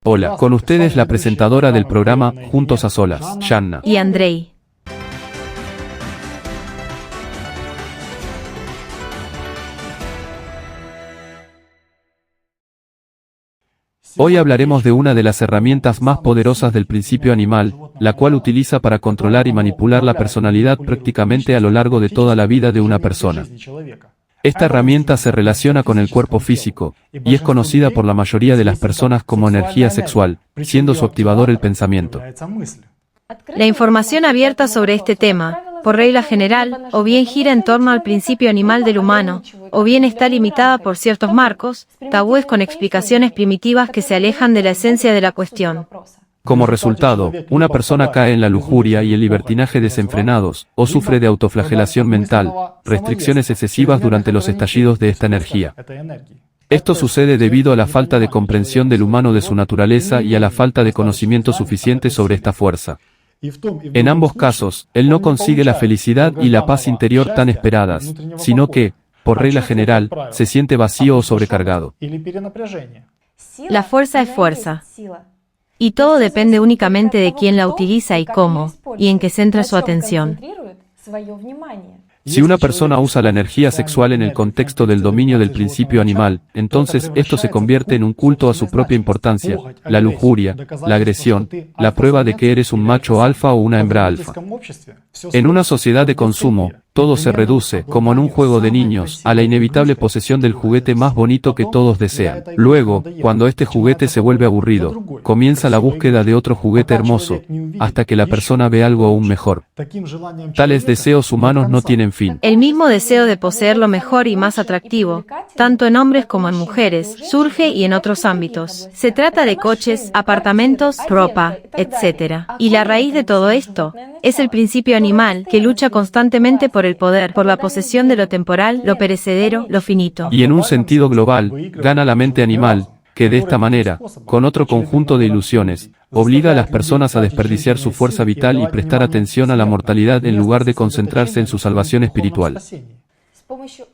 Hola, con ustedes la presentadora del programa Juntos a Solas, Shanna. Y Andrei. Hoy hablaremos de una de las herramientas más poderosas del principio animal, la cual utiliza para controlar y manipular la personalidad prácticamente a lo largo de toda la vida de una persona. Esta herramienta se relaciona con el cuerpo físico, y es conocida por la mayoría de las personas como energía sexual, siendo su activador el pensamiento. La información abierta sobre este tema, por regla general, o bien gira en torno al principio animal del humano, o bien está limitada por ciertos marcos, tabúes con explicaciones primitivas que se alejan de la esencia de la cuestión. Como resultado, una persona cae en la lujuria y el libertinaje desenfrenados, o sufre de autoflagelación mental, restricciones excesivas durante los estallidos de esta energía. Esto sucede debido a la falta de comprensión del humano de su naturaleza y a la falta de conocimiento suficiente sobre esta fuerza. En ambos casos, él no consigue la felicidad y la paz interior tan esperadas, sino que, por regla general, se siente vacío o sobrecargado. La fuerza es fuerza. Y todo depende únicamente de quién la utiliza y cómo, y en qué centra su atención. Si una persona usa la energía sexual en el contexto del dominio del principio animal, entonces esto se convierte en un culto a su propia importancia, la lujuria, la agresión, la prueba de que eres un macho alfa o una hembra alfa. En una sociedad de consumo, todo se reduce, como en un juego de niños, a la inevitable posesión del juguete más bonito que todos desean. Luego, cuando este juguete se vuelve aburrido, comienza la búsqueda de otro juguete hermoso, hasta que la persona ve algo aún mejor. Tales deseos humanos no tienen fin. El mismo deseo de poseer lo mejor y más atractivo, tanto en hombres como en mujeres, surge y en otros ámbitos. Se trata de coches, apartamentos, ropa, etc. Y la raíz de todo esto es el principio animal, que lucha constantemente por el poder, por la posesión de lo temporal, lo perecedero, lo finito. Y en un sentido global, gana la mente animal, que de esta manera, con otro conjunto de ilusiones, obliga a las personas a desperdiciar su fuerza vital y prestar atención a la mortalidad en lugar de concentrarse en su salvación espiritual.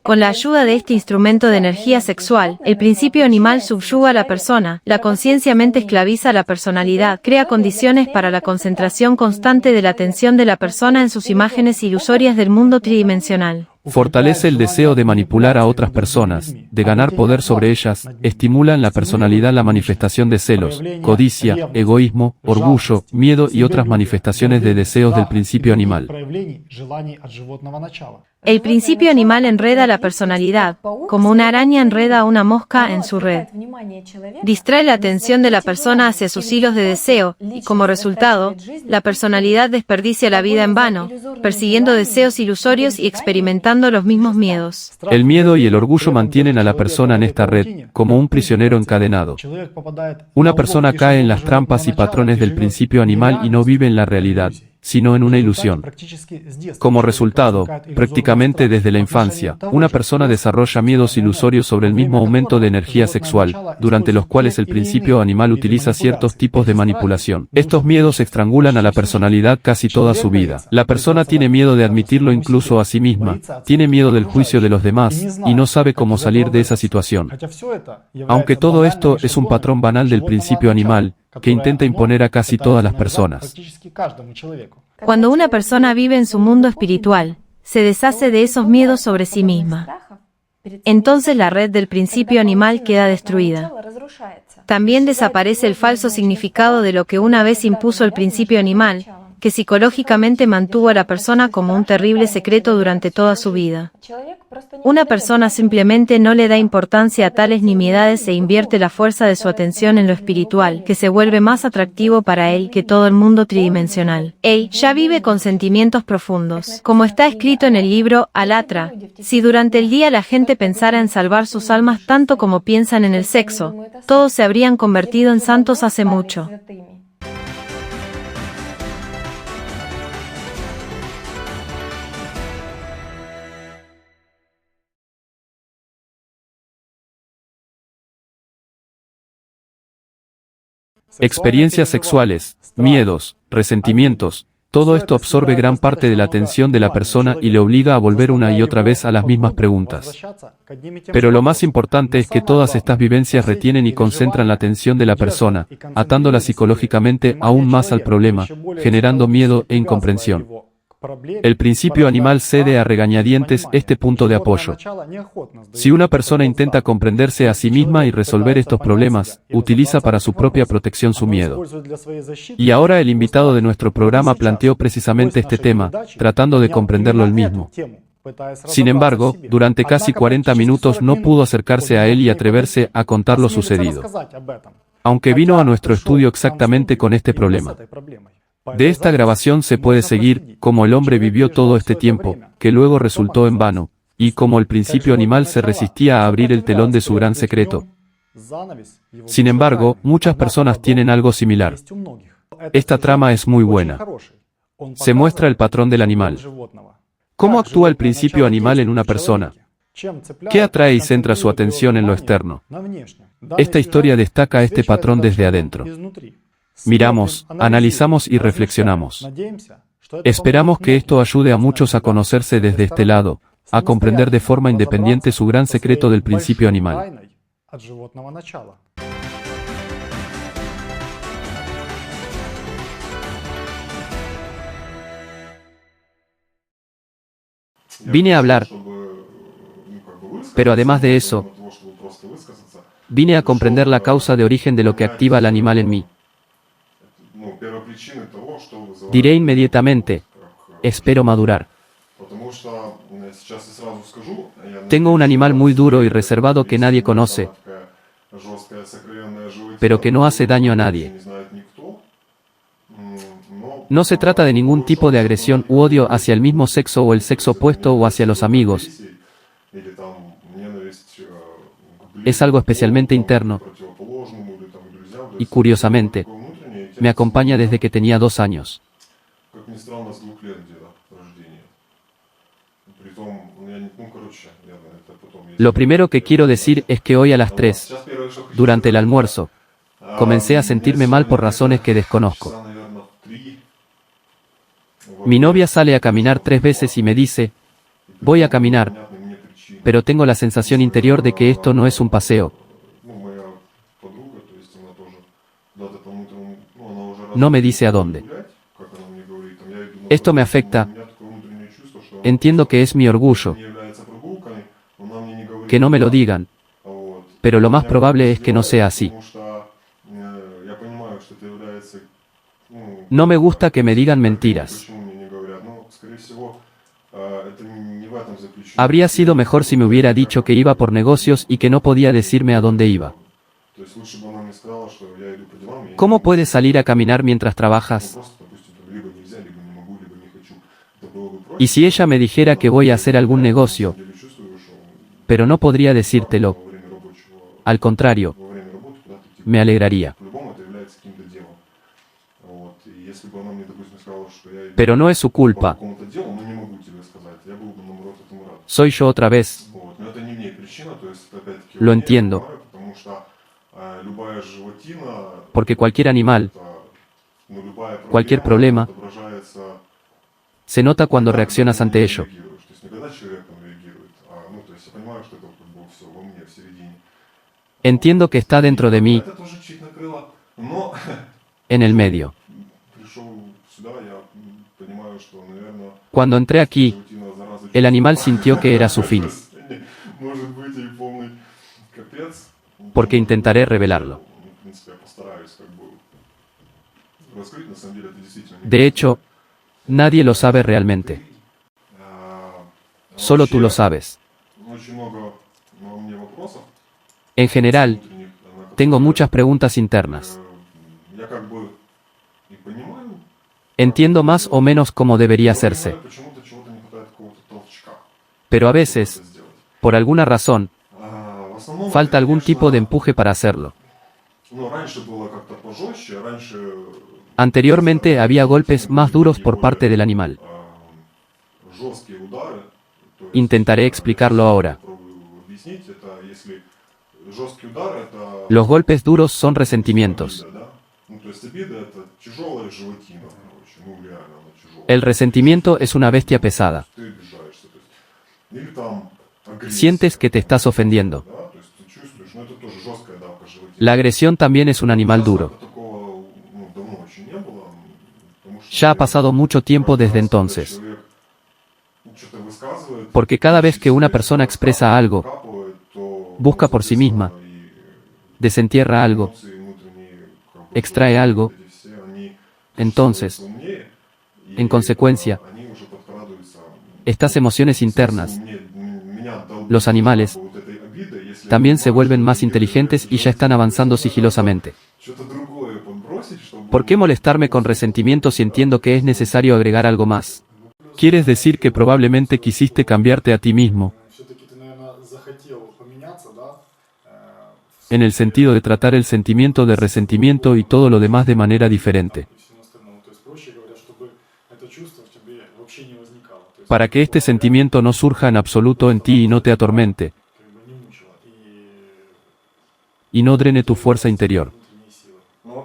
Con la ayuda de este instrumento de energía sexual, el principio animal subyuga a la persona, la conciencia mente esclaviza a la personalidad, crea condiciones para la concentración constante de la atención de la persona en sus imágenes ilusorias del mundo tridimensional. Fortalece el deseo de manipular a otras personas, de ganar poder sobre ellas, estimula en la personalidad la manifestación de celos, codicia, egoísmo, orgullo, miedo y otras manifestaciones de deseos del principio animal. El principio animal enreda a la personalidad, como una araña enreda a una mosca en su red. Distrae la atención de la persona hacia sus hilos de deseo, y como resultado, la personalidad desperdicia la vida en vano, persiguiendo deseos ilusorios y experimentando los mismos miedos. El miedo y el orgullo mantienen a la persona en esta red, como un prisionero encadenado. Una persona cae en las trampas y patrones del principio animal y no vive en la realidad, sino en una ilusión. Como resultado, prácticamente desde la infancia, una persona desarrolla miedos ilusorios sobre el mismo aumento de energía sexual, durante los cuales el principio animal utiliza ciertos tipos de manipulación. Estos miedos estrangulan a la personalidad casi toda su vida. La persona tiene miedo de admitirlo incluso a sí misma, tiene miedo del juicio de los demás, y no sabe cómo salir de esa situación. Aunque todo esto es un patrón banal del principio animal, que intenta imponer a casi todas las personas. Cuando una persona vive en su mundo espiritual, se deshace de esos miedos sobre sí misma. Entonces la red del principio animal queda destruida. También desaparece el falso significado de lo que una vez impuso el principio animal, que psicológicamente mantuvo a la persona como un terrible secreto durante toda su vida. Una persona simplemente no le da importancia a tales nimiedades e invierte la fuerza de su atención en lo espiritual, que se vuelve más atractivo para él que todo el mundo tridimensional. Él ya vive con sentimientos profundos. Como está escrito en el libro Alatra, si durante el día la gente pensara en salvar sus almas tanto como piensan en el sexo, todos se habrían convertido en santos hace mucho. Experiencias sexuales, miedos, resentimientos, Todo esto absorbe gran parte de la atención de la persona y le obliga a volver una y otra vez a las mismas preguntas. Pero lo más importante es que todas estas vivencias retienen y concentran la atención de la persona, atándola psicológicamente aún más al problema, generando miedo e incomprensión. El principio animal cede a regañadientes este punto de apoyo. Si una persona intenta comprenderse a sí misma y resolver estos problemas, utiliza para su propia protección su miedo. Y ahora el invitado de nuestro programa planteó precisamente este tema, tratando de comprenderlo él mismo. Sin embargo, durante casi 40 minutos no pudo acercarse a él y atreverse a contar lo sucedido. Aunque vino a nuestro estudio exactamente con este problema. De esta grabación se puede seguir cómo el hombre vivió todo este tiempo, que luego resultó en vano, y cómo el principio animal se resistía a abrir el telón de su gran secreto. Sin embargo, muchas personas tienen algo similar. Esta trama es muy buena. Se muestra el patrón del animal. ¿Cómo actúa el principio animal en una persona? ¿Qué atrae y centra su atención en lo externo? Esta historia destaca este patrón desde adentro. Miramos, analizamos y reflexionamos. Esperamos que esto ayude a muchos a conocerse desde este lado, a comprender de forma independiente su gran secreto del principio animal. Vine a hablar, pero además de eso, vine a comprender la causa de origen de lo que activa al animal en mí. Diré inmediatamente, espero madurar. Tengo un animal muy duro y reservado que nadie conoce, pero que no hace daño a nadie. No se trata de ningún tipo de agresión u odio hacia el mismo sexo o el sexo opuesto o hacia los amigos. Es algo especialmente interno. Y curiosamente, me acompaña desde que tenía 2 años. Lo primero que quiero decir es que hoy a las 3, durante el almuerzo, comencé a sentirme mal por razones que desconozco. Mi novia sale a caminar 3 veces y me dice, voy a caminar, pero tengo la sensación interior de que esto no es un paseo. No me dice a dónde. Esto me afecta. Entiendo que es mi orgullo. Que no me lo digan. Pero lo más probable es que no sea así. No me gusta que me digan mentiras. Habría sido mejor si me hubiera dicho que iba por negocios y que no podía decirme a dónde iba. ¿Cómo puedes salir a caminar mientras trabajas? Y si ella me dijera que voy a hacer algún negocio, pero no podría decírtelo. Al contrario, me alegraría. Pero no es su culpa. Soy yo otra vez. Lo entiendo. Porque cualquier animal, cualquier problema, se nota cuando reaccionas ante ello. Entiendo que está dentro de mí, en el medio. Cuando entré aquí, el animal sintió que era su fin. Porque intentaré revelarlo. De hecho, nadie lo sabe realmente. Solo tú lo sabes. En general, tengo muchas preguntas internas. Entiendo más o menos cómo debería hacerse. Pero a veces, por alguna razón, falta algún tipo de empuje para hacerlo. Anteriormente había golpes más duros por parte del animal. Intentaré explicarlo ahora. Los golpes duros son resentimientos. El resentimiento es una bestia pesada. Sientes que te estás ofendiendo. La agresión también es un animal duro. Ya ha pasado mucho tiempo desde entonces. Porque cada vez que una persona expresa algo, busca por sí misma, desentierra algo, extrae algo, entonces, en consecuencia, estas emociones internas, los animales, también se vuelven más inteligentes y ya están avanzando sigilosamente. ¿Por qué molestarme con resentimiento si entiendo que es necesario agregar algo más? Quieres decir que probablemente quisiste cambiarte a ti mismo, en el sentido de tratar el sentimiento de resentimiento y todo lo demás de manera diferente, para que este sentimiento no surja en absoluto en ti y no te atormente, y no drene tu fuerza interior.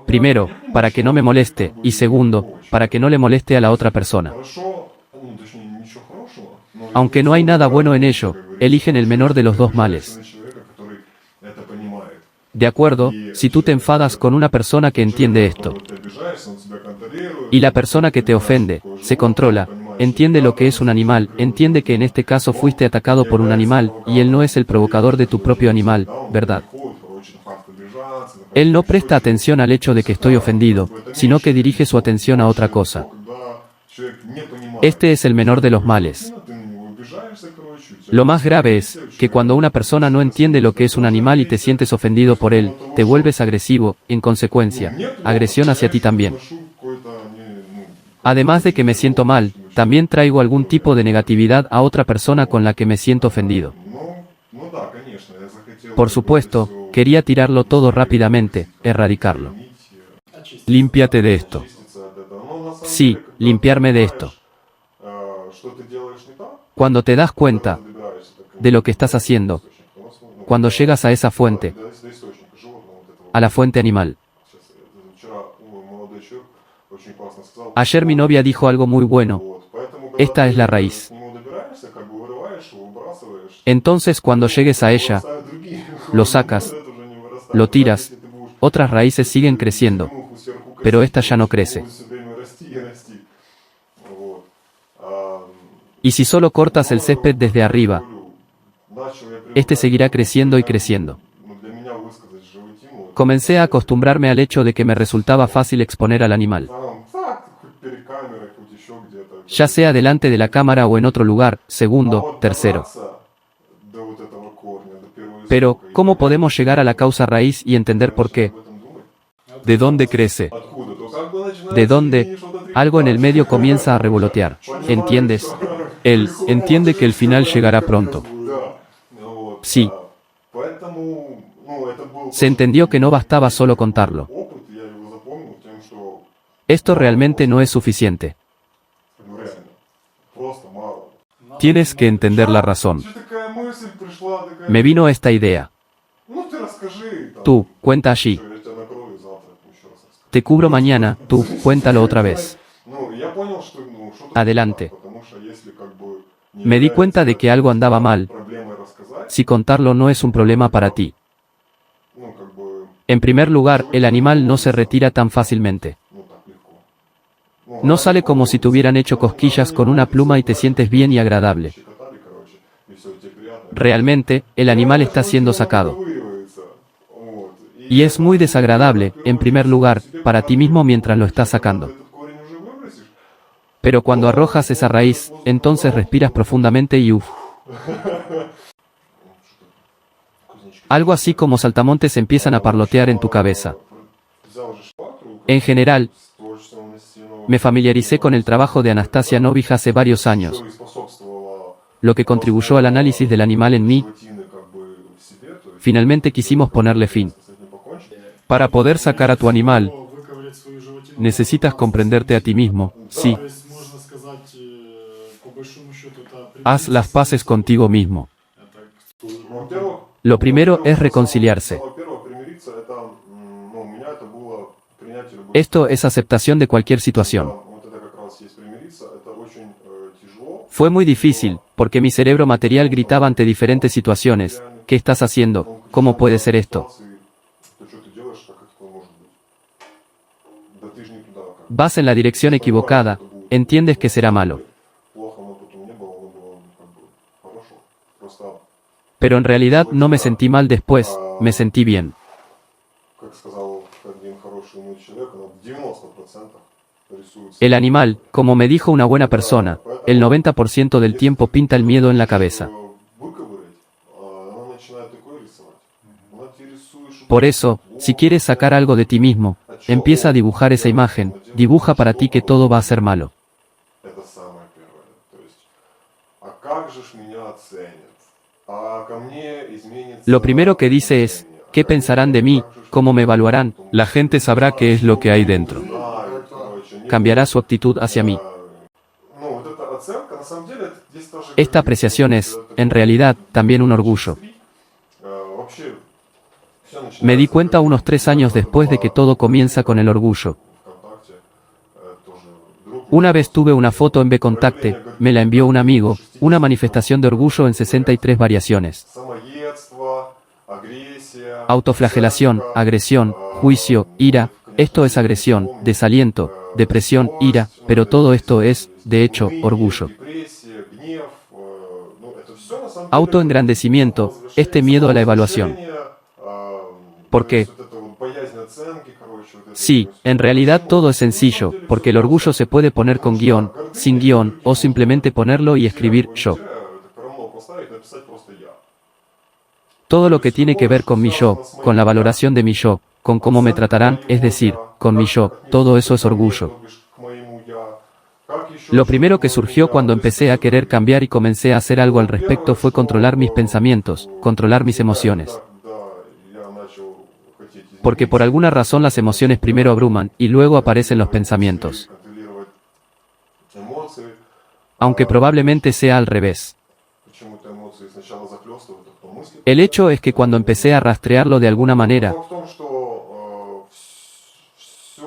Primero, para que no me moleste, y segundo, para que no le moleste a la otra persona. Aunque no hay nada bueno en ello, eligen el menor de los dos males. De acuerdo, si tú te enfadas con una persona que entiende esto, y la persona que te ofende, se controla, entiende lo que es un animal, entiende que en este caso fuiste atacado por un animal, y él no es el provocador de tu propio animal, ¿verdad? Él no presta atención al hecho de que estoy ofendido, sino que dirige su atención a otra cosa. Este es el menor de los males. Lo más grave es, que cuando una persona no entiende lo que es un animal y te sientes ofendido por él, te vuelves agresivo, en consecuencia, agresión hacia ti también. Además de que me siento mal, también traigo algún tipo de negatividad a otra persona con la que me siento ofendido. Por supuesto, quería tirarlo todo rápidamente, erradicarlo. Límpiate de esto. Sí, limpiarme de esto. Cuando te das cuenta de lo que estás haciendo, cuando llegas a esa fuente, a la fuente animal. Ayer mi novia dijo algo muy bueno. Esta es la raíz. Entonces cuando llegues a ella, lo sacas, lo tiras, otras raíces siguen creciendo, pero esta ya no crece. Y si solo cortas el césped desde arriba, este seguirá creciendo y creciendo. Comencé a acostumbrarme al hecho de que me resultaba fácil exponer al animal. Ya sea delante de la cámara o en otro lugar, segundo, tercero. Pero, ¿cómo podemos llegar a la causa raíz y entender por qué? ¿De dónde crece? ¿De dónde? Algo en el medio comienza a revolotear. ¿Entiendes? Él entiende que el final llegará pronto. Sí. Se entendió que no bastaba solo contarlo. Esto realmente no es suficiente. Tienes que entender la razón. Me vino esta idea. Tú, cuenta allí. Te cubro mañana, tú, cuéntalo otra vez. Adelante. Me di cuenta de que algo andaba mal. Si contarlo no es un problema para ti. En primer lugar, el animal no se retira tan fácilmente. No sale como si te hubieran hecho cosquillas con una pluma y te sientes bien y agradable. Realmente, el animal está siendo sacado. Y es muy desagradable, en primer lugar, para ti mismo mientras lo estás sacando. Pero cuando arrojas esa raíz, entonces respiras profundamente y uff. Algo así como saltamontes empiezan a parlotear en tu cabeza. En general, me familiaricé con el trabajo de Anastasia Novich hace varios años, lo que contribuyó al análisis del animal en mí. Finalmente quisimos ponerle fin. Para poder sacar a tu animal, necesitas comprenderte a ti mismo, sí. Haz las paces contigo mismo. Lo primero es reconciliarse. Esto es aceptación de cualquier situación. Fue muy difícil, porque mi cerebro material gritaba ante diferentes situaciones. ¿Qué estás haciendo? ¿Cómo puede ser esto? Vas en la dirección equivocada, entiendes que será malo. Pero en realidad no me sentí mal después, me sentí bien. El animal, como me dijo una buena persona, el 90% del tiempo pinta el miedo en la cabeza. Por eso, si quieres sacar algo de ti mismo, empieza a dibujar esa imagen, dibuja para ti que todo va a ser malo. Lo primero que dice es, ¿qué pensarán de mí? ¿Cómo me evaluarán? La gente sabrá qué es lo que hay dentro. Cambiará su actitud hacia mí. Esta apreciación es, en realidad, también un orgullo. Me di cuenta unos 3 años después de que todo comienza con el orgullo. Una vez tuve una foto en Vcontacte, me la envió un amigo, una manifestación de orgullo en 63 variaciones. Autoflagelación, agresión, juicio, ira, esto es agresión, desaliento, depresión, ira, pero todo esto es, de hecho, orgullo. Autoengrandecimiento, este miedo a la evaluación. ¿Por qué? Sí, en realidad todo es sencillo, porque el orgullo se puede poner con guión, sin guión, o simplemente ponerlo y escribir yo. Todo lo que tiene que ver con mi yo, con la valoración de mi yo, con cómo me tratarán, es decir, con mi yo, todo eso es orgullo. Lo primero que surgió cuando empecé a querer cambiar y comencé a hacer algo al respecto fue controlar mis pensamientos, controlar mis emociones. Porque por alguna razón las emociones primero abruman, y luego aparecen los pensamientos. Aunque probablemente sea al revés. El hecho es que cuando empecé a rastrearlo de alguna manera,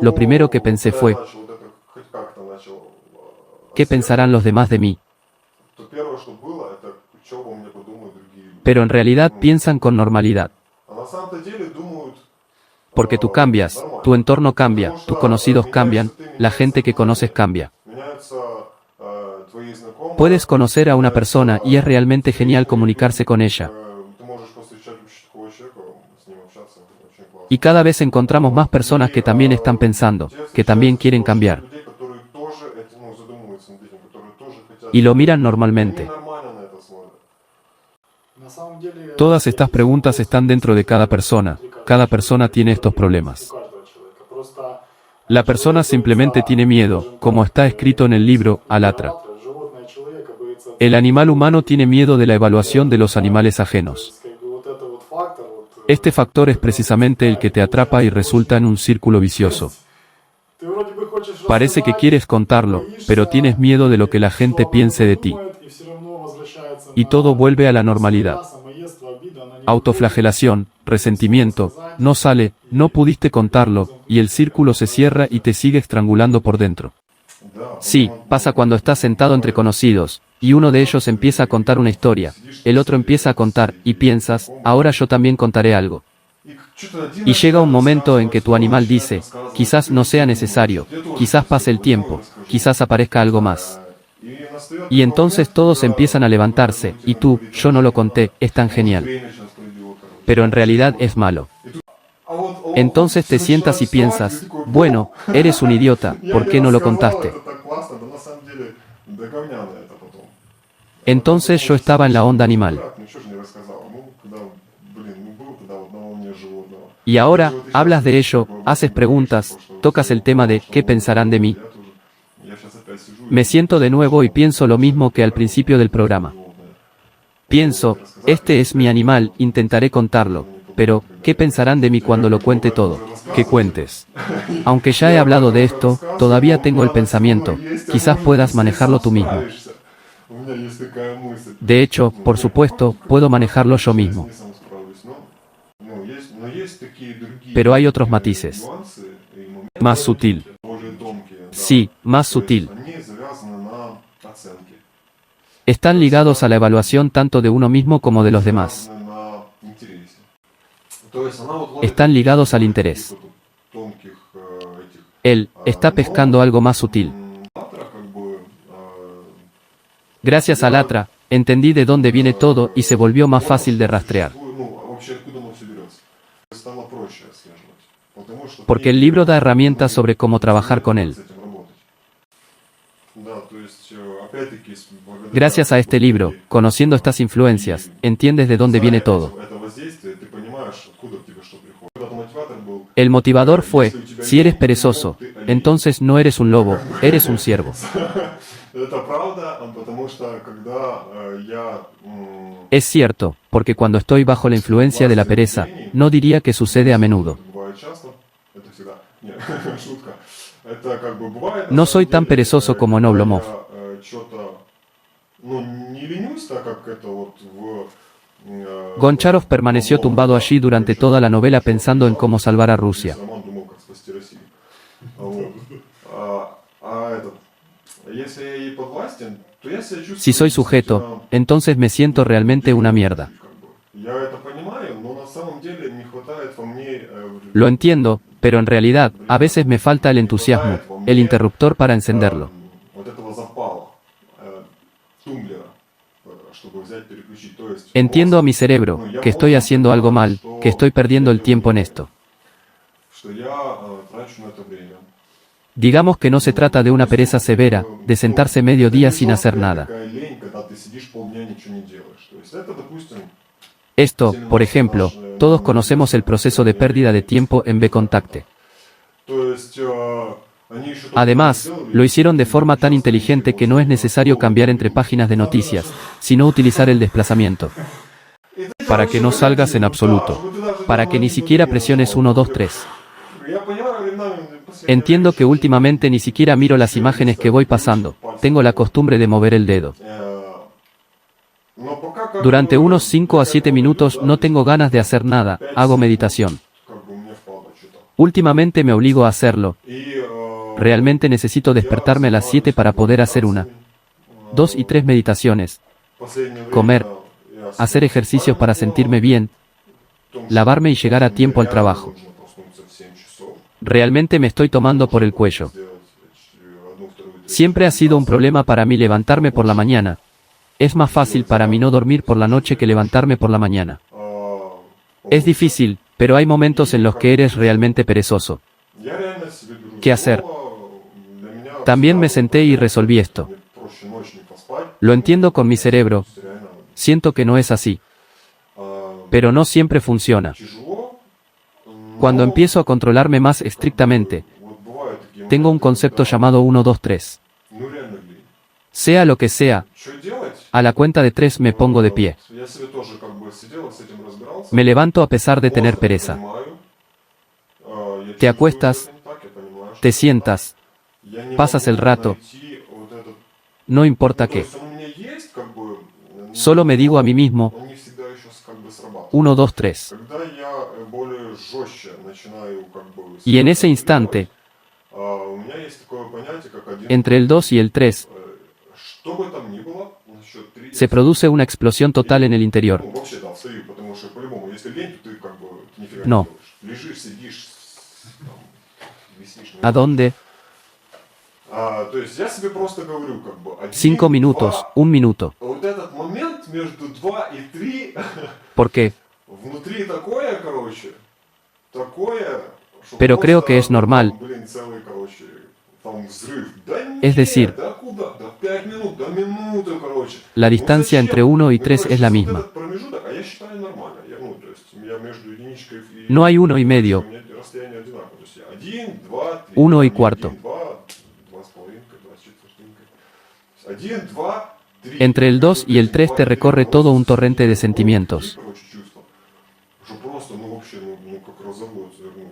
lo primero que pensé fue, ¿qué pensarán los demás de mí? Pero en realidad piensan con normalidad. Porque tú cambias, tu entorno cambia, tus conocidos cambian, la gente que conoces cambia. Puedes conocer a una persona y es realmente genial comunicarse con ella. Y cada vez encontramos más personas que también están pensando, que también quieren cambiar. Y lo miran normalmente. Todas estas preguntas están dentro de cada persona. Cada persona tiene estos problemas. La persona simplemente tiene miedo, como está escrito en el libro, Alatra. El animal humano tiene miedo de la evaluación de los animales ajenos. Este factor es precisamente el que te atrapa y resulta en un círculo vicioso. Parece que quieres contarlo, pero tienes miedo de lo que la gente piense de ti. Y todo vuelve a la normalidad. Autoflagelación, resentimiento, no sale, no pudiste contarlo, y el círculo se cierra y te sigue estrangulando por dentro. Sí, pasa cuando estás sentado entre conocidos, y uno de ellos empieza a contar una historia, el otro empieza a contar, y piensas, ahora yo también contaré algo. Y llega un momento en que tu animal dice, quizás no sea necesario, quizás pase el tiempo, quizás aparezca algo más. Y entonces todos empiezan a levantarse, y tú, yo no lo conté, es tan genial. Pero en realidad es malo. Entonces te sientas y piensas, bueno, eres un idiota, ¿por qué no lo contaste? Entonces yo estaba en la onda animal. Y ahora, hablas de ello, haces preguntas, tocas el tema de ¿qué pensarán de mí? Me siento de nuevo y pienso lo mismo que al principio del programa. Pienso, este es mi animal, intentaré contarlo, pero, ¿qué pensarán de mí cuando lo cuente todo? Que cuentes. Aunque ya he hablado de esto, todavía tengo el pensamiento, quizás puedas manejarlo tú mismo. De hecho, por supuesto, puedo manejarlo yo mismo. Pero hay otros matices. Más sutil. Sí, más sutil. Están ligados a la evaluación tanto de uno mismo como de los demás. Están ligados al interés. Él está pescando algo más sutil. Gracias al Atra, entendí de dónde viene todo y se volvió más fácil de rastrear. Porque el libro da herramientas sobre cómo trabajar con él. Gracias a este libro, conociendo estas influencias, entiendes de dónde viene todo. El motivador fue, si eres perezoso, entonces no eres un lobo, eres un ciervo. Es cierto, porque cuando estoy bajo la influencia de la pereza, no diría que sucede a menudo. No soy tan perezoso como en Oblomov. Goncharov permaneció tumbado allí durante toda la novela pensando en cómo salvar a Rusia. Si soy sujeto, entonces me siento realmente una mierda. Lo entiendo, pero en realidad, a veces me falta el entusiasmo, el interruptor para encenderlo. Entiendo a mi cerebro, que estoy haciendo algo mal, que estoy perdiendo el tiempo en esto. Digamos que no se trata de una pereza severa, de sentarse medio día sin hacer nada. Esto, por ejemplo, todos conocemos el proceso de pérdida de tiempo en B-Contacte. Además, lo hicieron de forma tan inteligente que no es necesario cambiar entre páginas de noticias, sino utilizar el desplazamiento. Para que no salgas en absoluto. Para que ni siquiera presiones 1, 2, 3. Entiendo que últimamente ni siquiera miro las imágenes que voy pasando, tengo la costumbre de mover el dedo. Durante unos 5 a 7 minutos no tengo ganas de hacer nada, hago meditación. Últimamente me obligo a hacerlo. Realmente necesito despertarme a las 7 para poder hacer 1, 2 y 3 meditaciones. Comer, hacer ejercicios para sentirme bien, lavarme y llegar a tiempo al trabajo. Realmente me estoy tomando por el cuello. Siempre ha sido un problema para mí levantarme por la mañana. Es más fácil para mí no dormir por la noche que levantarme por la mañana. Es difícil, pero hay momentos en los que eres realmente perezoso. ¿Qué hacer? También me senté y resolví esto. Lo entiendo con mi cerebro. Siento que no es así. Pero no siempre funciona. Cuando empiezo a controlarme más estrictamente, tengo un concepto llamado 1, 2, 3. Sea lo que sea, a la cuenta de 3 me pongo de pie. Me levanto a pesar de tener pereza. Te acuestas, te sientas, pasas el rato, no importa qué. Solo me digo a mí mismo, 1, 2, 3. Y en ese instante, entre el 2 y el 3, se produce una explosión total en el interior. No. ¿A dónde? 5 minutos, 1 minuto. ¿Por qué? Pero creo que es normal. Es decir, la distancia entre 1 y 3 es la misma. No hay 1 y medio. 1 y cuarto. Entre el 2 y el 3 te recorre todo un torrente de sentimientos.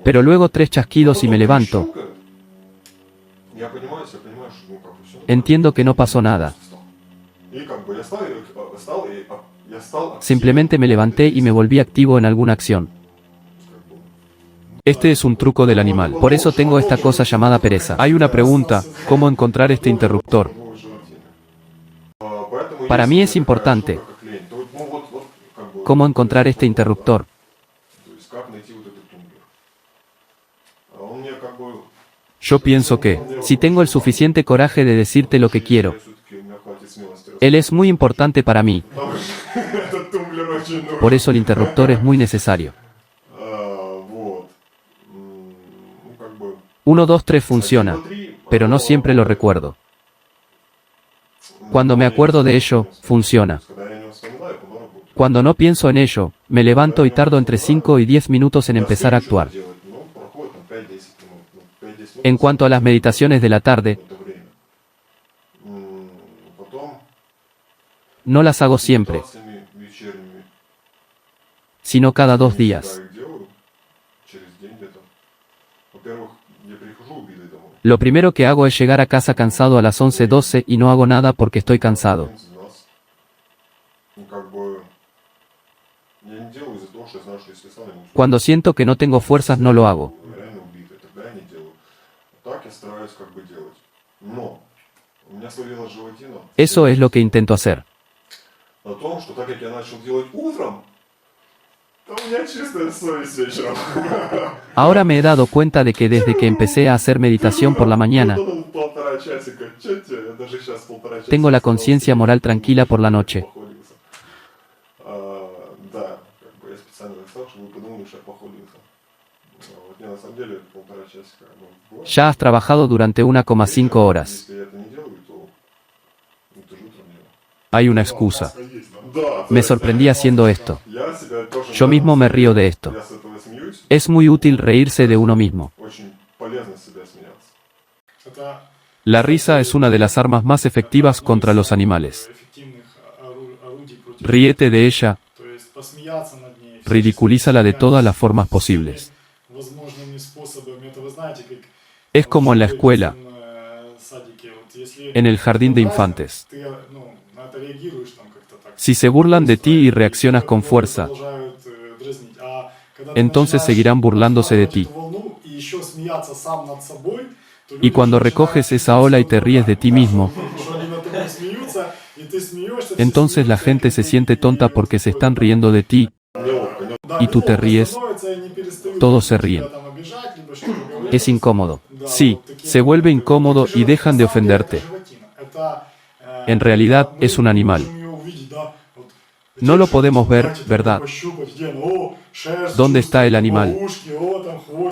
Pero luego 3 chasquidos y me levanto. Entiendo que no pasó nada. Simplemente me levanté y me volví activo en alguna acción. Este es un truco del animal. Por eso tengo esta cosa llamada pereza. Hay una pregunta, ¿cómo encontrar este interruptor? Para mí es importante. ¿Cómo encontrar este interruptor? Yo pienso que, Si tengo el suficiente coraje de decirte lo que quiero. Él es muy importante para mí. Por eso el interruptor es muy necesario. 1, 2, 3 funciona, pero no siempre lo recuerdo. Cuando me acuerdo de ello, funciona. Cuando no pienso en ello, me levanto y tardo entre 5 y 10 minutos en empezar a actuar. En cuanto a las meditaciones de la tarde, no las hago siempre, sino cada 2 días. Lo primero que hago es llegar a casa cansado a las 11:12 y no hago nada porque estoy cansado. Cuando siento que no tengo fuerzas no lo hago. Eso es lo que intento hacer. Ahora me he dado cuenta de que desde que empecé a hacer meditación por la mañana, tengo la conciencia moral tranquila por la noche. Ya has trabajado durante 1,5 horas. hay una excusa. Me sorprendí haciendo esto. Yo mismo me río de esto. Es muy útil reírse de uno mismo. La risa es una de las armas más efectivas contra los animales. Ríete de ella, ridiculízala de todas las formas posibles. Es como en la escuela, en el jardín de infantes. Si se burlan de ti y reaccionas con fuerza, entonces seguirán burlándose de ti. Y cuando recoges esa ola y te ríes de ti mismo, entonces la gente se siente tonta porque se están riendo de ti, y tú te ríes, todos se ríen. Es incómodo. Sí, se vuelve incómodo y dejan de ofenderte. En realidad es un animal. No lo podemos ver, ¿verdad? ¿Dónde está el animal?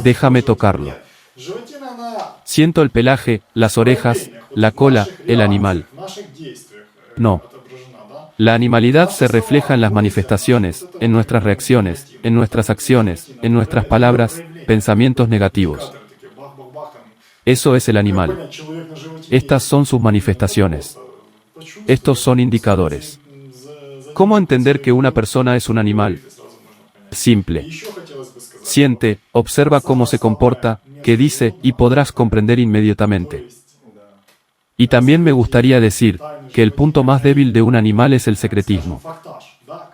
Déjame tocarlo. Siento el pelaje, las orejas, la cola, el animal. No. La animalidad se refleja en las manifestaciones, en nuestras reacciones, en nuestras acciones, en nuestras palabras, pensamientos negativos. Eso es el animal. Estas son sus manifestaciones. Estos son indicadores. ¿Cómo entender que una persona es un animal? Simple. Siente, observa cómo se comporta, qué dice, y podrás comprender inmediatamente. Y también me gustaría decir, que el punto más débil de un animal es el secretismo.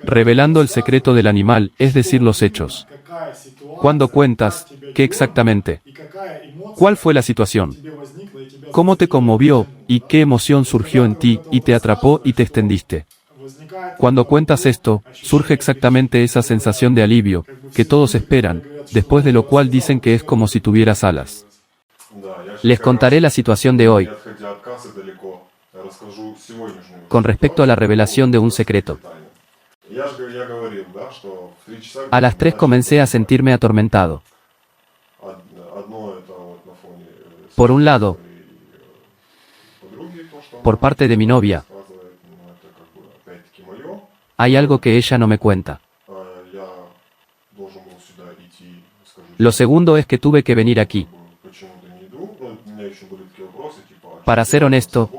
Revelando el secreto del animal, es decir, los hechos. Cuando cuentas, ¿qué exactamente? ¿Cuál fue la situación? ¿Cómo te conmovió, y qué emoción surgió en ti, y te atrapó y te extendiste? Cuando cuentas esto, surge exactamente esa sensación de alivio, que todos esperan, después de lo cual dicen que es como si tuvieras alas. Les contaré la situación de hoy, con respecto a la revelación de un secreto. A las 3 comencé a sentirme atormentado. Por un lado, por parte de mi novia, hay algo que ella no me cuenta. Lo segundo es que tuve que venir aquí. Para ser honesto,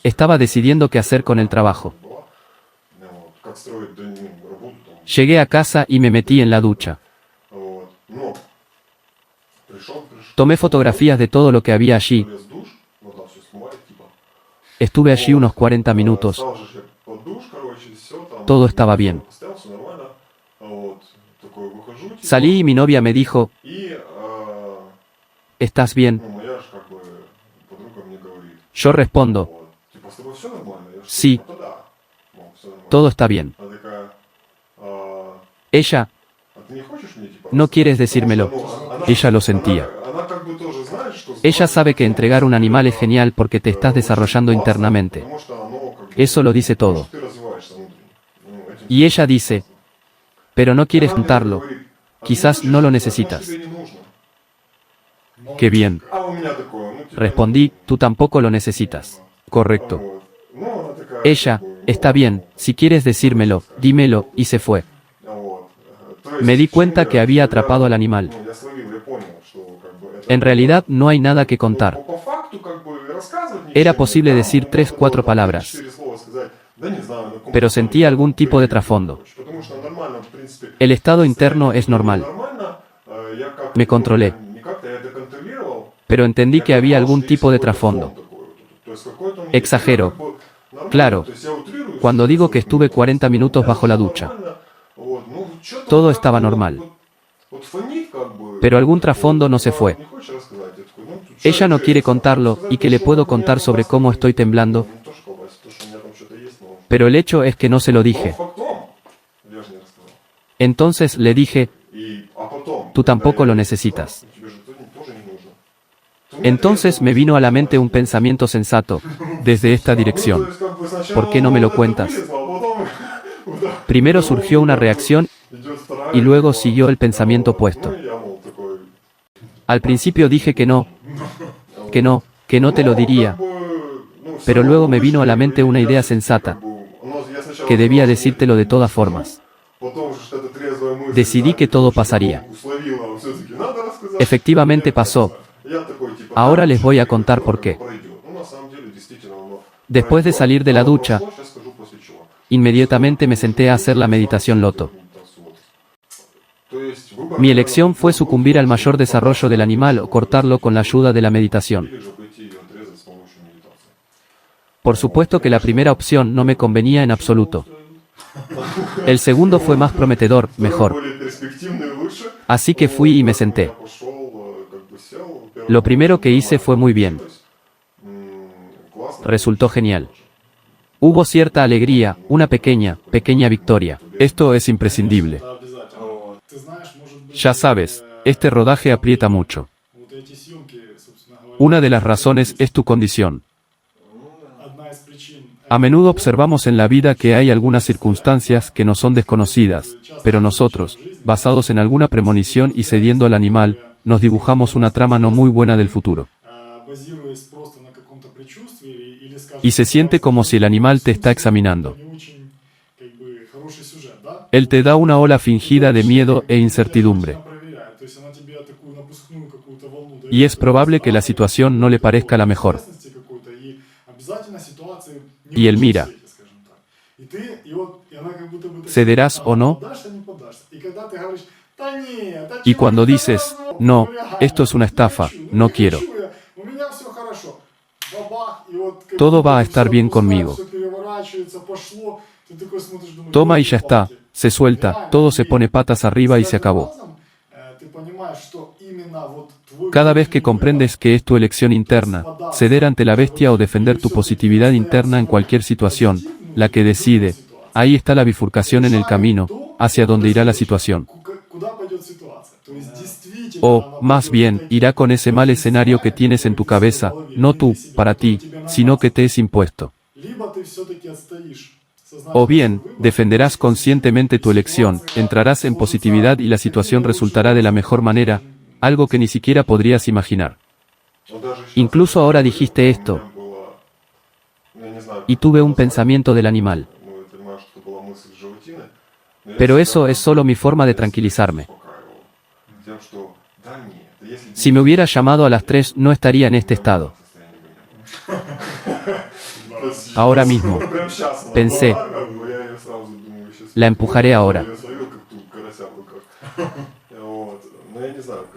estaba decidiendo qué hacer con el trabajo. Llegué a casa y me metí en la ducha. Tomé fotografías de todo lo que había allí. Estuve allí unos 40 minutos. Todo estaba bien. Salí y mi novia me dijo, ¿estás bien? Yo respondo, sí, todo está bien. Ella, no quieres decírmelo. Ella lo sentía. Ella sabe que entregar un animal es genial porque te estás desarrollando internamente. Eso lo dice todo. Y ella dice, pero no quieres juntarlo. Quizás no lo necesitas. Qué bien. Respondí, tú tampoco lo necesitas. Correcto. Ella, está bien, si quieres decírmelo, dímelo, y se fue. Me di cuenta que había atrapado al animal. En realidad no hay nada que contar. Era posible decir 3-4 palabras. Pero sentía algún tipo de trasfondo. El estado interno es normal. Me controlé. Pero entendí que había algún tipo de trasfondo. Exagero. Claro. Cuando digo que estuve 40 minutos bajo la ducha. Todo estaba normal. Pero algún trasfondo no se fue. Ella no quiere contarlo, y que le puedo contar sobre cómo estoy temblando. Pero el hecho es que no se lo dije. Entonces le dije, tú tampoco lo necesitas. Entonces me vino a la mente un pensamiento sensato. Desde esta dirección. ¿Por qué no me lo cuentas? Primero surgió una reacción y luego siguió el pensamiento opuesto. Al principio dije que no te lo diría. Pero luego me vino a la mente una idea sensata, que debía decírtelo de todas formas. Decidí que todo pasaría. Efectivamente pasó. Ahora les voy a contar por qué. Después de salir de la ducha, inmediatamente me senté a hacer la meditación loto. Mi elección fue sucumbir al mayor desarrollo del animal o cortarlo con la ayuda de la meditación. Por supuesto que la primera opción no me convenía en absoluto. El segundo fue más prometedor, mejor. Así que fui y me senté. Lo primero que hice fue muy bien. Resultó genial. Hubo cierta alegría, una pequeña victoria. Esto es imprescindible. Ya sabes, este rodaje aprieta mucho. Una de las razones es tu condición. A menudo observamos en la vida que hay algunas circunstancias que nos son desconocidas, pero nosotros, basados en alguna premonición y cediendo al animal, nos dibujamos una trama no muy buena del futuro. Y se siente como si el animal te está examinando. Él te da una ola fingida de miedo e incertidumbre. Y es probable que la situación no le parezca la mejor. Y él mira. ¿Cederás o no? Y cuando dices, no, esto es una estafa, no quiero. Todo va a estar bien conmigo. Toma y ya está, se suelta, todo se pone patas arriba y se acabó. Cada vez que comprendes que es tu elección interna, ceder ante la bestia o defender tu positividad interna en cualquier situación, la que decide, ahí está la bifurcación en el camino, hacia donde irá la situación. O, más bien, irá con ese mal escenario que tienes en tu cabeza, no tú, para ti, sino que te es impuesto. O bien, defenderás conscientemente tu elección, entrarás en positividad y la situación resultará de la mejor manera, algo que ni siquiera podrías imaginar. Incluso ahora dijiste esto, y tuve un pensamiento del animal. Pero eso es solo mi forma de tranquilizarme. Si me hubieras llamado a las 3, no estaría en este estado. Ahora mismo. Pensé. La empujaré ahora.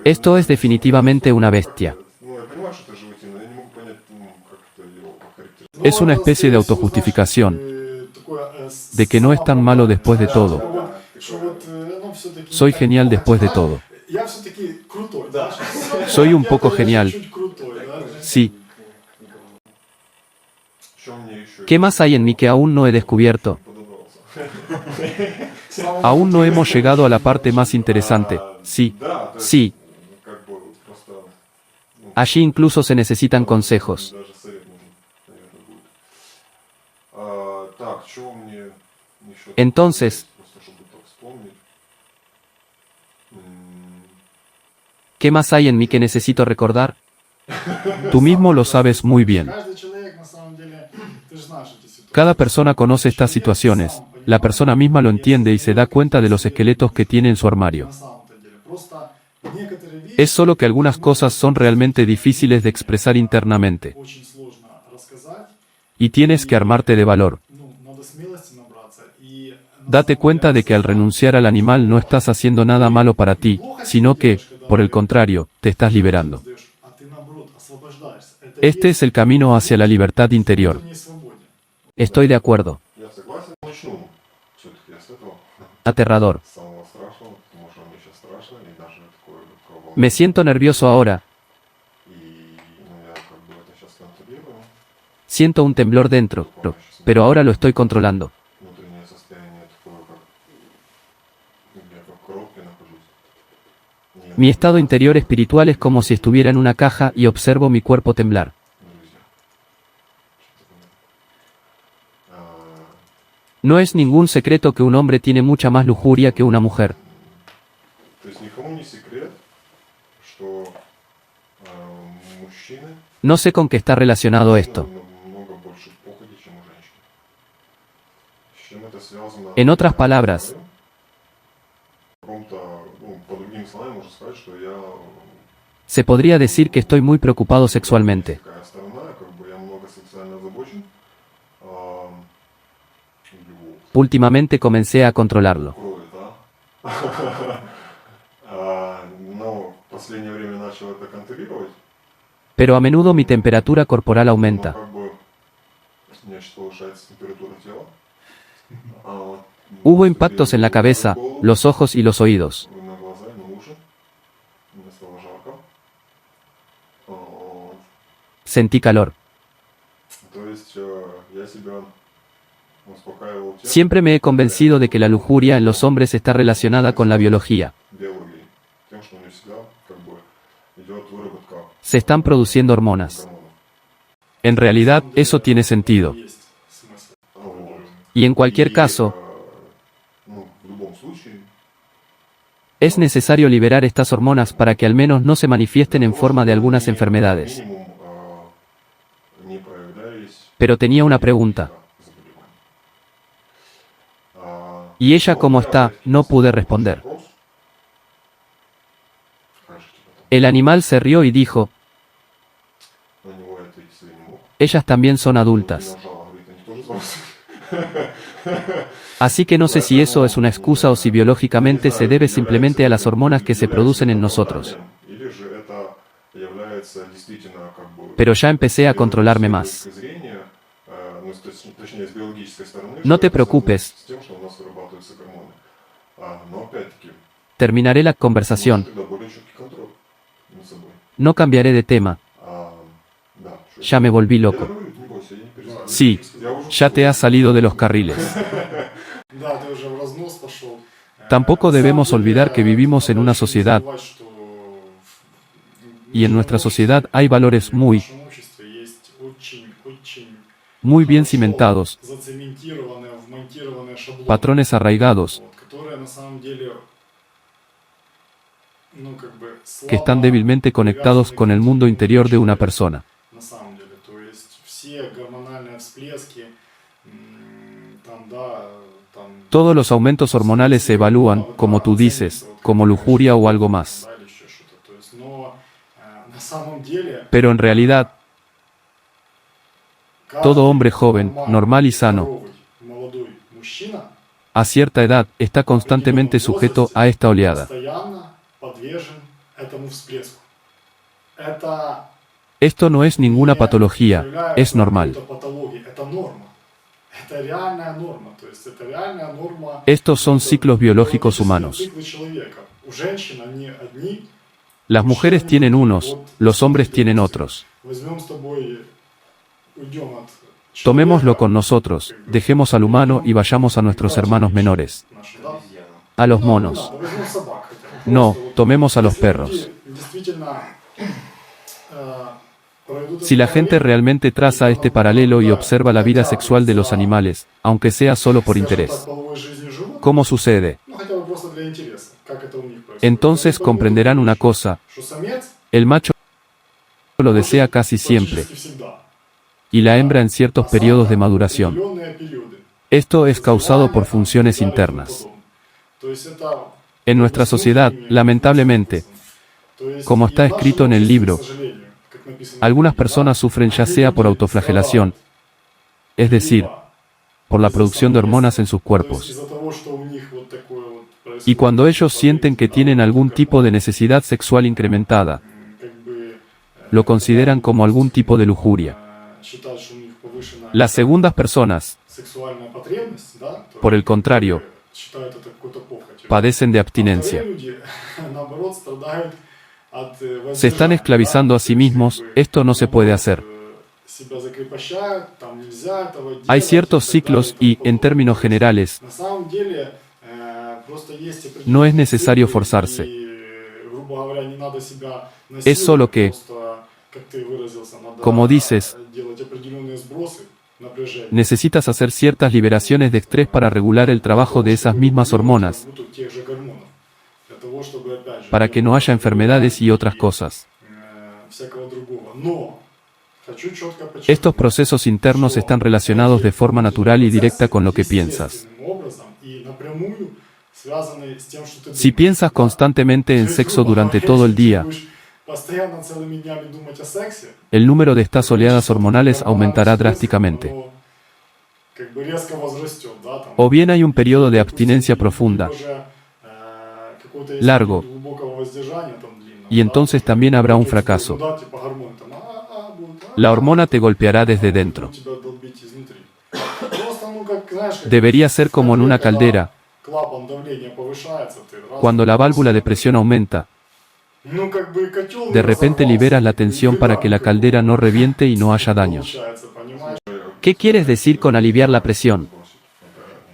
Esto es definitivamente una bestia. Es una especie de autojustificación, de que no es tan malo después de todo. soy genial después de todo. Я все-таки крутой, да? Soy un poco genial. Чуть крутой, да? Sí. Что мне еще ¿Qué más hay en mí que aún no he descubierto? подобрался? Aún no hemos llegado a la parte más interesante. Sí. Да, то есть, Sí, как бы вот просто allí incluso se necesitan consejos. даже совет нужен, наверное, будет. Так, что мне еще? Entonces, Просто чтобы так вспомнить. ¿qué más hay en mí que necesito recordar? Tú mismo lo sabes muy bien. Каждый человек, на самом деле, ты же знаешь эти ситуации. Cada persona conoce estas situaciones. La persona misma lo entiende y se da cuenta de los esqueletos que tiene en su armario. На самом-то деле. Просто некоторые вещи Es solo que algunas cosas son realmente difíciles de expresar internamente. очень сложно рассказать. Y tienes que armarte de valor. Ну, надо смелости набраться. И Date cuenta de que al renunciar al animal no estás haciendo nada malo para ti, sino que, por el contrario, te estás liberando. а ты наоборот освобождаешься. Это Este es el camino hacia la libertad interior. не свободен. Estoy de acuerdo. Я согласен. Начну все-таки я с этого, Aterrador. с самого страшного, потому что мне сейчас страшно, и даже такое вот кругом. Me siento nervioso ahora. И ну, я как бы это сейчас контролирую. Siento un temblor dentro, pero ahora lo estoy controlando. Внутреннее состояние такое, как я как в коробке нахожусь. Нет, Mi estado interior espiritual es como si estuviera en una caja y observo mi cuerpo temblar. друзья. Что-то No es ningún secreto que un hombre tiene mucha más lujuria que una mujer. То есть никому не секрет, что мужчины No sé con qué está relacionado esto. намного больше похоти, чем у женщин. С чем это связано? En otras palabras, Каком-то, ну, по другим словам можно сказать, что я se podría decir que estoy muy preocupado sexualmente. такая сторона, как бы я много сексуально озабочен. Его Últimamente comencé a controlarlo. кроет, да? Но в последнее время начал это контролировать. Pero a menudo mi temperatura corporal Но aumenta. как бы у меня сейчас повышается температура тела. Hubo impactos en la cabeza, los ojos y los oídos. На глаза и на уши. Мне стало жарко. Sentí calor. То есть я себя успокаивал тем, Siempre me he convencido de que la lujuria en los hombres está relacionada con la biología. биологией, тем, что у него всегда как бы идет выработка Se están produciendo hormonas. гормонов. En realidad, eso tiene sentido. Есть смысл. Вот. Y en cualquier caso, Ну, в любом случае, es necesario liberar estas hormonas para que al menos no se manifiesten en forma de algunas enfermedades. минимум не проявлялись Pero tenía una pregunta. заболевания. ¿Y ella cómo está? No pude responder. Вопрос. Скажите потом. El animal se rió y dijo, На него я ответить себе не мог. ellas también son adultas. Нажал, говорит, они тоже взрослые. Así que no sé si eso es una excusa o si biológicamente se debe simplemente a las hormonas que se producen en nosotros. Или же это является действительно как бы Pero ya empecé a controlarme más. точки зрения, ну, точнее, с биологической стороны, No что te это preocupes. связано с тем, что у нас вырабатываются гормоны. Но опять-таки, Terminaré la conversación. тогда более четкий контроль над собой. No cambiaré de tema. Да, что Ya me volví я loco. говорю, не бойся, я не переживаю. Sí, Я уже ya te has salido de los carriles. Да, ты уже в разнос пошел. Tampoco debemos olvidar que vivimos en una sociedad, y en nuestra sociedad hay valores muy muy bien cimentados, patrones arraigados, que están débilmente conectados con el mundo interior de una persona. На самом деле, то есть все гормональные всплески, там, да, там, Todos los aumentos hormonales se evalúan, como tú dices, como lujuria o algo más. да, или еще что-то. То есть, но на самом деле Pero en realidad, todo hombre joven, нормальный, normal y sano, здоровый, молодой мужчина a cierta edad, está constantemente sujeto a esta oleada. постоянно подвержен этому всплеску. Это Esto no es ninguna patología, es normal. это патология, это норма. это реальная норма, то есть это реальная норма. Estos son ciclos biológicos humanos. Циклы человека. У женщин они одни. Las mujeres tienen unos, los hombres tienen otros. Возьмем с тобой, уйдем от Tomémoslo con nosotros, dejemos al humano y vayamos a nuestros hermanos menores, наших, да? a los monos. Да, возьмем собак хотя бы. No, Просто вот tomemos a los если perros. люди действительно, проведут Si la это gente параллель, realmente traza este paralelo y observa la vida sexual de los animales, aunque sea solo por скажем так, interés, половой жизни животных, ¿cómo sucede? ну хотя бы просто для интереса, как это у них происходит. Entonces Они comprenderán поймут, una cosa, что самец el macho lo desea casi siempre, практически всегда, y la hembra en ciertos periodos de maduración. определенные периоды. Esto es causado por funciones internas. То есть это En nuestra sociedad, lamentablemente, то есть como está и в escrito en нашем el обществе, libro, к сожалению, как написано в algunas книге, personas sufren ya sea por autoflagelación, es decir, por la producción de hormonas en sus то есть cuerpos, из-за того, что у них вот такое вот происходит, y cuando ellos sienten que tienen algún tipo de necesidad sexual incrementada, как бы lo consideran como algún tipo de lujuria. считают, что у них повышенная Las segundas personas, сексуальная потребность, да, то por el contrario, считают это какой-то похотью. padecen de А abstinencia. вторые люди, наоборот, страдают от Se están воздержания, esclavizando да, a sí mismos, как бы, esto no se puede hacer. себя закрепощают, там нельзя этого Hay делать, ciertos и так ciclos далее, y, и тому en términos подобное. generales, На самом деле, просто есть no es определенные necesario циклы, forzarse. и, грубо говоря, не надо себя Es solo que, просто, как ты выразился, надо como dices, делать определенные сбросы напряжения. necesitas hacer ciertas liberaciones de estrés para regular el trabajo de esas mismas hormonas, Ну, тут тех же гормонов. Для того, чтобы, опять же, para que no haya enfermedades y otras cosas. Всякого другого. Но хочу четко подчеркнуть, Estos procesos internos están relacionados de forma natural y directa con lo que piensas. естественным образом и напрямую связаны с тем, что ты Si думаешь. piensas constantemente en sexo durante todo el día, Постоянно целыми днями думать о сексе, el número de estas oleadas hormonales aumentará drásticamente. оно как бы резко возрастет, да, там, O bien hay un periodo de abstinencia profunda, уже, какой-то есть largo, период глубокого воздержания там длинного, y entonces también habrá un fracaso. да, типа гормоны там, будут, La hormona te golpeará desde dentro. тебя долбить изнутри. Просто, ну, как, знаешь, как Debería ser como en una caldera, клапан давления повышается, ты раз, cuando la válvula de presión aumenta, ну, как бы котел не de repente разорвался, liberas la как бы, tensión para que la как caldera no reviente y no haya daños. получается, понимаешь? ¿Qué quieres decir con aliviar la presión?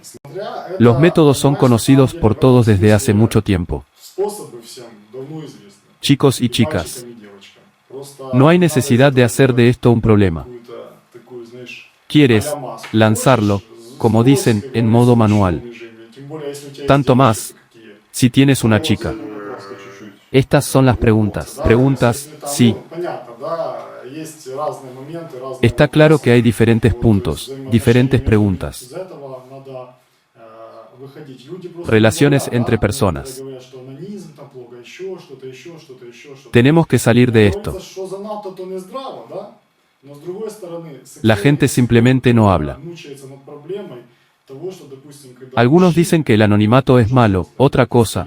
Смотря это, Los métodos son понимаешь, conocidos на самом por деле, todos desde hace практически mucho tiempo. способы всем давно известны. Chicos y И chicas, мальчикам, и девочкам. Просто no hay надо necesidad de hacer de esto un problema. какую-то такую, знаешь, Quieres а-ля маску. lanzarlo, Хочешь, como сбрось, dicen, как en говорится, modo manual. движение. Тем более, если у тебя есть Tanto девочки más какие. si tienes una chica. Просто чуть-чуть. Estas son las preguntas. Да, Preguntas, если там, sí. ну, понятно, да, есть разные моменты, разные Está claro вопросы. que hay diferentes Вот, puntos, взаимоотношения diferentes между preguntas, людьми. Из этого надо выходить. Люди просто relaciones говорят, entre да, personas. некоторые говорят, что анонизм там плохо, еще что-то, еще что-то, еще что-то. Tenemos que salir de esto. Говорится, что занадто, то не здраво, да? Но с другой стороны, La gente simplemente no habla. мучается над проблемой того, что, допустим, когда Algunos мужчина, dicen que el anonimato es malo, otra cosa,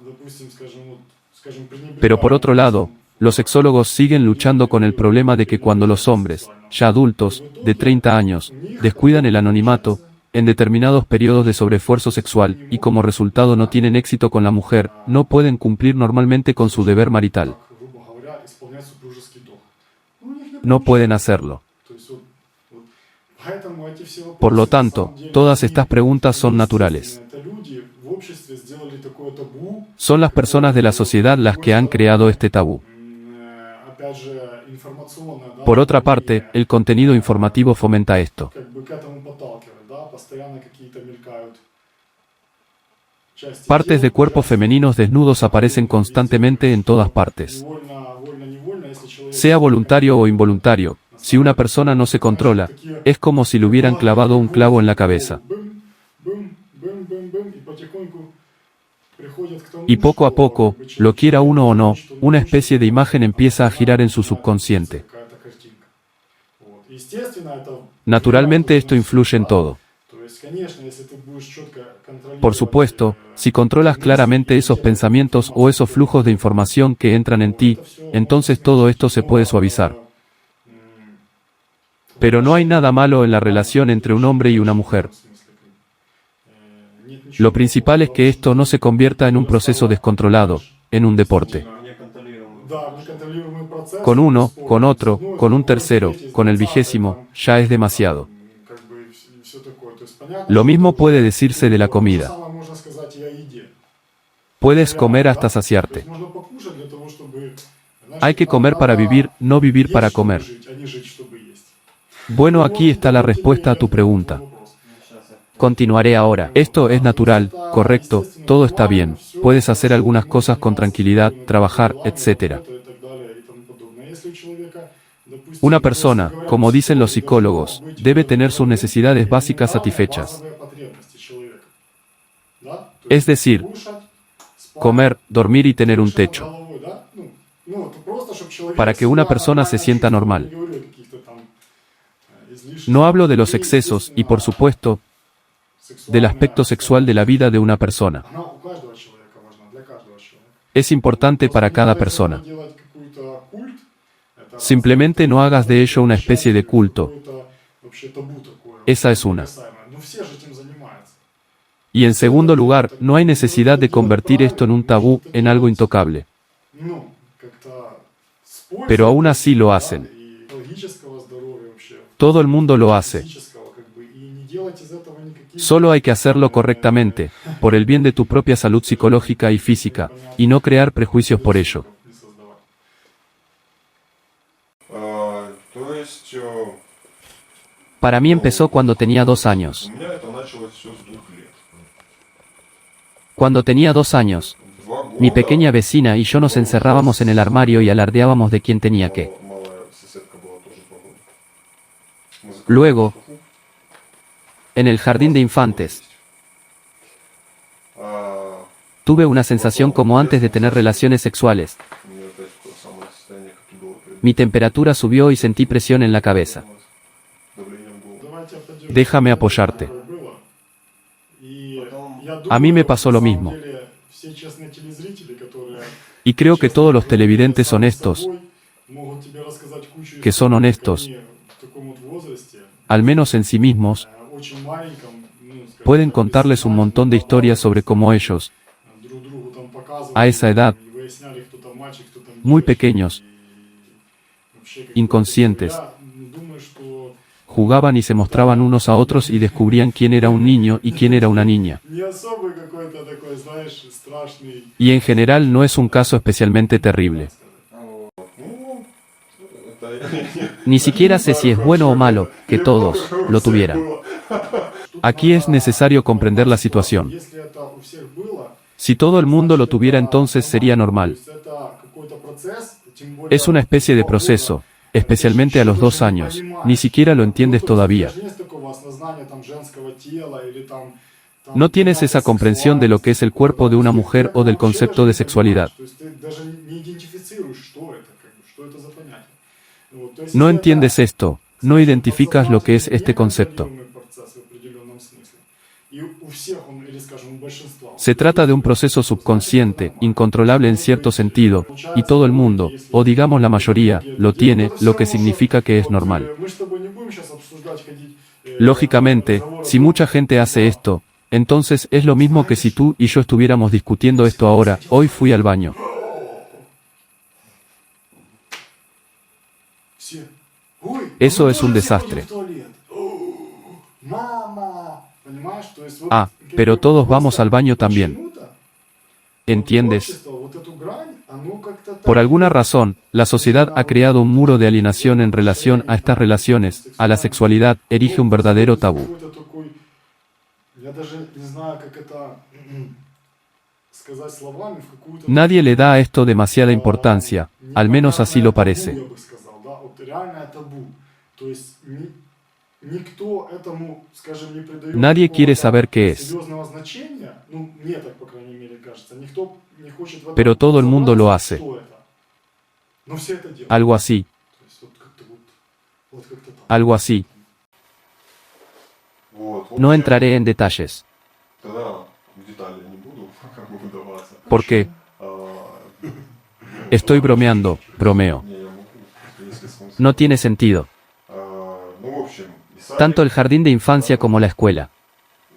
допустим, скажем, вот, скажем, Pero por otro lado, los sexólogos siguen luchando con el problema de que cuando los hombres, ya adultos, de 30 años, descuidan el anonimato, en determinados periodos de sobreesfuerzo sexual, y como resultado no tienen éxito con la mujer, no pueden cumplir normalmente con su deber marital. грубо говоря, исполнять супружеский долг. Ну, у них не No получается. pueden hacerlo. То есть поэтому эти все вопросы, Por lo на tanto, самом деле, todas они estas preguntas son naturales. естественные. Это люди в обществе сделали такое табу. Son las personas de la sociedad las que han creado este tabú. Опять же, информационное, да, Por otra parte, el contenido informativo fomenta esto. как бы к этому подталкивает, да, постоянно какие-то мелькают части Partes de тела, cuerpos femeninos desnudos aparecen constantemente en todas partes. невольно, если человек Sea voluntario o involuntario, si una persona no se controla, es como si le hubieran clavado un clavo en la cabeza. бым, бым, бым, бым, бым, и потихоньку приходят к тому, Y poco a что, poco, как бы, человек lo quiera uno o no, что una нужно, especie de imagen empieza a girar en su subconsciente. какая-то картинка. Вот. Естественно, это Naturalmente esto influye en todo. То есть, конечно, если ты будешь четко контролировать, Por supuesto, si controlas claramente esos pensamientos o esos flujos de información que entran en ti, entonces todo esto se puede suavizar. Pero no hay nada malo en la relación entre un hombre y una mujer. Lo principal es que esto no se convierta en un proceso descontrolado, en un deporte. Con uno, con otro, con un tercero, con el 20º, ya es demasiado. Lo mismo puede decirse de la comida. Puedes comer hasta saciarte. Hay que comer para vivir, no vivir para comer. Bueno, aquí está la respuesta a tu pregunta. Continuaré ahora. Esto es natural, correcto, todo está bien. Puedes hacer algunas cosas con tranquilidad, trabajar, etc. Una persona, como dicen los psicólogos, debe tener sus necesidades básicas satisfechas. Es decir, comer, dormir y tener un techo. Para que una persona se sienta normal. No hablo de los excesos y, por supuesto, del aspecto sexual de la vida de una persona. Es importante para cada persona. Simplemente no hagas de ello una especie de culto. Esa es una. Y en segundo lugar, no hay necesidad de convertir esto en un tabú, en algo intocable. Pero aún así lo hacen. Todo el mundo lo hace. Solo hay que hacerlo correctamente, por el bien de tu propia salud psicológica y física, y no crear prejuicios por ello. Para mí empezó cuando tenía 2 años. Cuando tenía 2 años, mi pequeña vecina y yo nos encerrábamos en el armario y alardeábamos de quién tenía qué. Luego, en el jardín de infantes, tuve una sensación como antes de tener relaciones sexuales. Mi temperatura subió y sentí presión en la cabeza. Déjame apoyarte. A mí me pasó lo mismo. Y creo que todos los televidentes honestos, que son honestos, al menos en sí mismos, pueden contarles un montón de historias sobre cómo ellos, a esa edad, muy pequeños, inconscientes, jugaban y se mostraban unos a otros y descubrían quién era un niño y quién era una niña. Y en general no es un caso especialmente terrible. Ni siquiera sé si es bueno o malo que todos lo tuvieran. Aquí es necesario comprender la situación. Si todo el mundo lo tuviera, entonces sería normal. Es una especie de proceso, especialmente a los 2 años. Ni siquiera lo entiendes todavía. No tienes esa comprensión de lo que es el cuerpo de una mujer o del concepto de sexualidad. No entiendes esto, no identificas lo que es este concepto. Se trata de un proceso subconsciente, incontrolable en cierto sentido, y todo el mundo, o digamos la mayoría, lo tiene, lo que significa que es normal. Lógicamente, si mucha gente hace esto, entonces es lo mismo que si tú y yo estuviéramos discutiendo esto ahora. Hoy fui al baño. Eso es un desastre. Ah, pero todos vamos al baño también. ¿Entiendes? Por alguna razón, la sociedad ha creado un muro de alienación en relación a estas relaciones, a la sexualidad, erige un verdadero tabú. Nadie le da a esto demasiada importancia, al menos así lo parece. Nadie quiere saber qué es. Pero todo el mundo lo hace. Algo así. Algo así. No entraré en detalles. ¿Por qué? Estoy bromeando, bromeo. No tiene sentido. tanto el jardín de infancia como la escuela.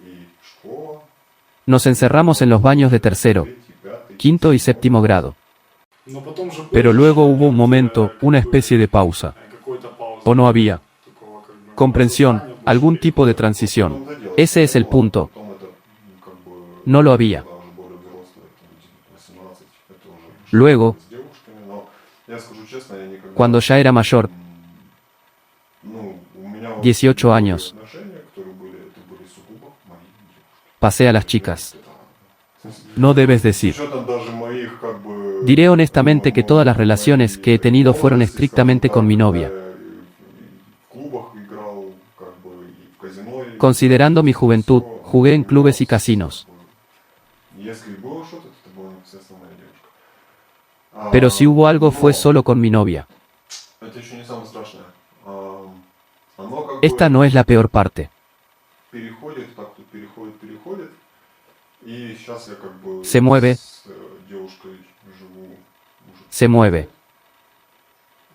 и школа, Nos encerramos en los baños de tercero, третий, пятый. quinto y séptimo grado. Но потом же Pero luego hubo un momento, una especie de pausa. какой-то паузы, ¿O no había? такого как бы Comprensión, algún tipo de transición. Ese es el punto. Потом это, как бы, No lo había. когда уже более взрослые, там, 18, это уже Luego, с девушками, но я скажу честно, я никогда... cuando ya era mayor, Ну, у меня вот 18 años, отношения, которые были, это были сугубо мои девушки. pasé a las chicas. No debes decir. С учетом даже моих, как бы... Diré honestamente que todas las relaciones que he tenido fueron estrictamente con mi novia. В клубах играл, как бы, и в казино. и- Considerando mi juventud, jugué en clubes y casinos. Если и было что-то, то это была непосредственно моя девушка. Pero si hubo algo fue solo con mi novia. Это еще не самое страшное. Оно как Esta бы no es la peor parte. переходит, так тут переходит. И сейчас я как бы Se mueve. с девушкой живу уже. Se mueve.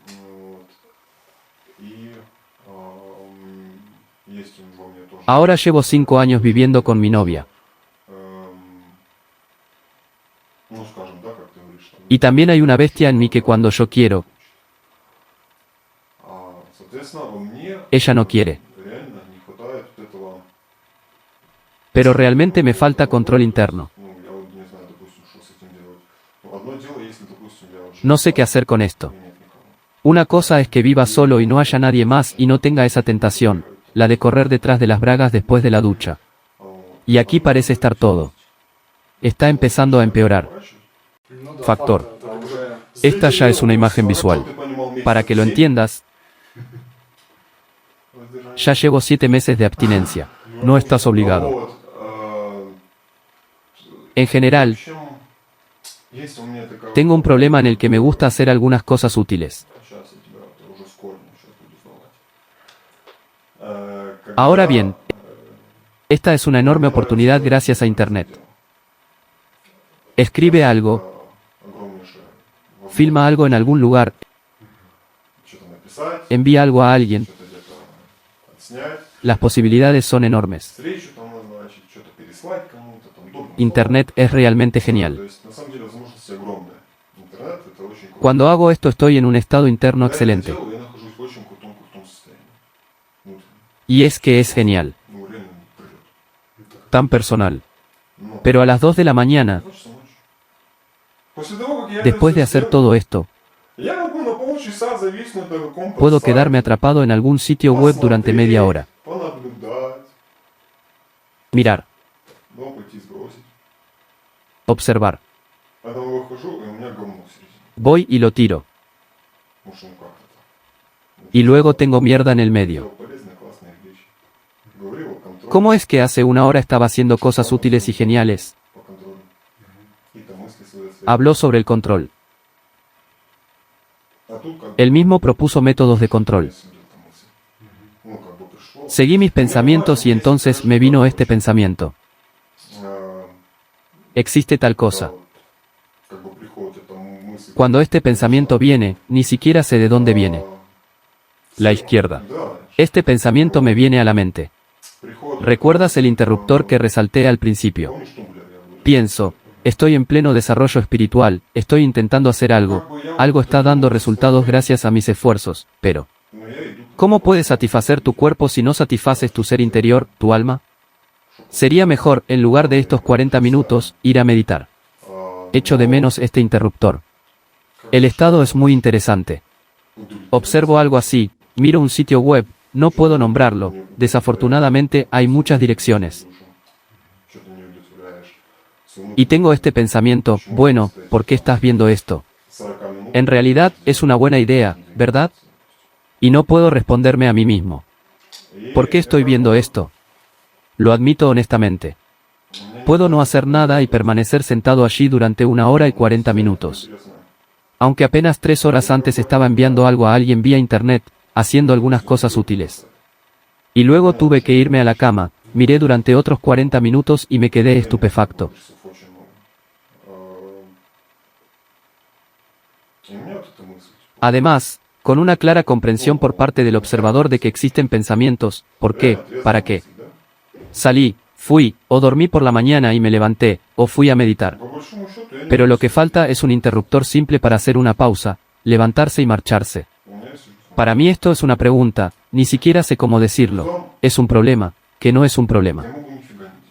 Вот. И есть у него мне тоже. Ahora llevo 5 años viviendo con mi novia. Ну, скажем, да, как ты говоришь. Там, Y también hay una bestia en mí que cuando yo quiero, соответственно, во мне ella no quiere. реально не хватает вот этого. Pero realmente me falta control interno. Ну, я вот не знаю, допустим, что с этим делать. Ну, одно дело, если, допустим, я вот No sé qué hacer con esto. нет никого. Una cosa es que viva solo y no haya nadie más y no tenga esa tentación, la de correr detrás de las bragas después de la ducha. Y aquí parece estar todo. Está empezando a empeorar. Ну да, Factor. факт, это уже Esta ya es una imagen visual. Ты понимал месяц Para que lo 7 entiendas, воздержания. ya llevo 7 meses de abstinencia. No estás obligado. Вот, En general, в общем, есть у меня такая tengo un problema en el que me gusta hacer algunas cosas útiles. Сейчас я тебя уже скоро сейчас буду узнавать. Ahora bien, esta es una enorme oportunidad gracias a Internet. Escribe algo, Огромнейшее. filma algo en algún lugar, Что-то написать, envía algo a alguien, что-то где-то отснять, las posibilidades son enormes. встречу там назначить, что-то переслать кому-то, там, удобно. Internet es realmente То genial. есть, на самом деле, возможности огромные. Интернет — это очень круто. Cuando hago esto estoy en un estado interno Я это excelente. делаю, я нахожусь в очень крутом состоянии. Внутренне. Y es que es genial, Ну, реально прилет. Tan personal. Но, pero a las 2 de la mañana, ночь за ночью. После того, как я después это de всё hacer сделал, todo esto, я могу на полчаса зависнуть на каком-то puedo сайте, quedarme atrapado en algún sitio web durante media hora. понаблюдать, Mirar, но пойти сбросить. observar. Потом выхожу, и у меня говно в середине. Voy y lo tiro. Может, ну как это? Y luego tengo mierda en el medio. Делал полезные, классные вещи. Говорил о контроле, ¿Cómo es que hace una hora estaba haciendo cosas útiles y geniales? по контролю. Какие-то мысли свои. Habló sobre el control. А тут как Él mismo propuso métodos de control. бы мысль. Ну, как бы пришло. Seguí mis pensamientos y entonces me vino este pensamiento. а, Existe tal да, cosa. вот, как бы приходит эта мысль. Cuando este pensamiento viene, ni siquiera sé de dónde viene. La izquierda. Да, Este pensamiento me viene a la mente. приходит. ¿Recuerdas el interruptor que resalté al principio? Помнишь, тумблер я говорил? Pienso, estoy en pleno desarrollo espiritual, estoy intentando hacer algo, algo está dando resultados gracias a mis esfuerzos, pero Ну, я иду. ¿cómo puedes satisfacer tu cuerpo si no satisfaces tu ser interior, tu alma? Sería mejor, en lugar de estos 40 minutos, ir a meditar. Echo de menos este interruptor. El estado es muy interesante. Observo algo así, miro un sitio web, no puedo nombrarlo, desafortunadamente hay muchas direcciones. Что-то не удовлетворяешь. Сунул Y tengo este pensamiento, bueno, ¿por qué estás viendo esto? 40 минут. En realidad, es una buena idea, ¿verdad? Y no puedo responderme a mí mismo. ¿Por qué estoy viendo esto? Lo admito honestamente. Puedo no hacer nada y permanecer sentado allí durante 1 hora y 40 minutos. Интересно. Aunque apenas 3 horas antes estaba enviando algo a alguien vía internet, haciendo algunas cosas útiles. Y luego tuve que irme a la cama, miré durante otros 40 minutos y me quedé estupefacto. Часов очень много. И у меня вот эта мысль. Además, con una clara comprensión por parte del observador de que existen pensamientos, ¿por qué? ¿Para qué? Salí, fui, o dormí por la mañana y me levanté, o fui a meditar. Pero lo que falta es un interruptor simple para hacer una pausa, levantarse y marcharse. Para mí esto es una pregunta, ni siquiera sé cómo decirlo. Es un problema, que no es un problema.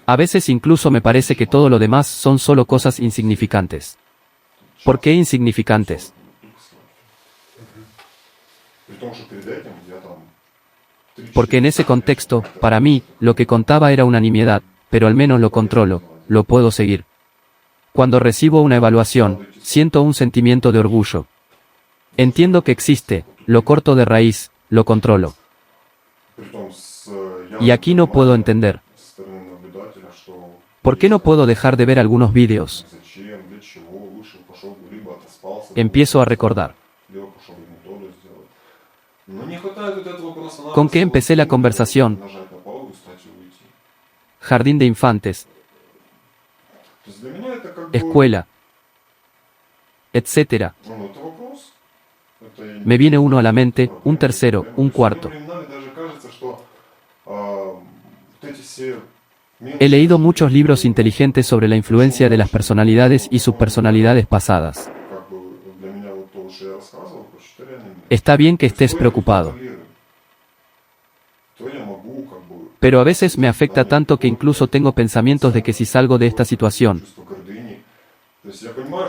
A veces incluso me parece que todo lo demás son solo cosas insignificantes. ¿Por qué insignificantes? Porque en ese contexto, para mí, lo que contaba era una nimiedad, pero al menos lo controlo, lo puedo seguir. Cuando recibo una evaluación, siento un sentimiento de orgullo. Entiendo que existe, lo corto de raíz, lo controlo. Y aquí no puedo entender. ¿Por qué no puedo dejar de ver algunos vídeos? Empiezo a recordar. ¿Con qué empecé la conversación? Jardín de infantes, escuela, etc. Me viene uno a la mente, un tercero, un cuarto. He leído muchos libros inteligentes sobre la influencia de las personalidades y subpersonalidades pasadas. Está bien que estés preocupado. Pero a veces me afecta tanto que incluso tengo pensamientos de que si salgo de esta situación,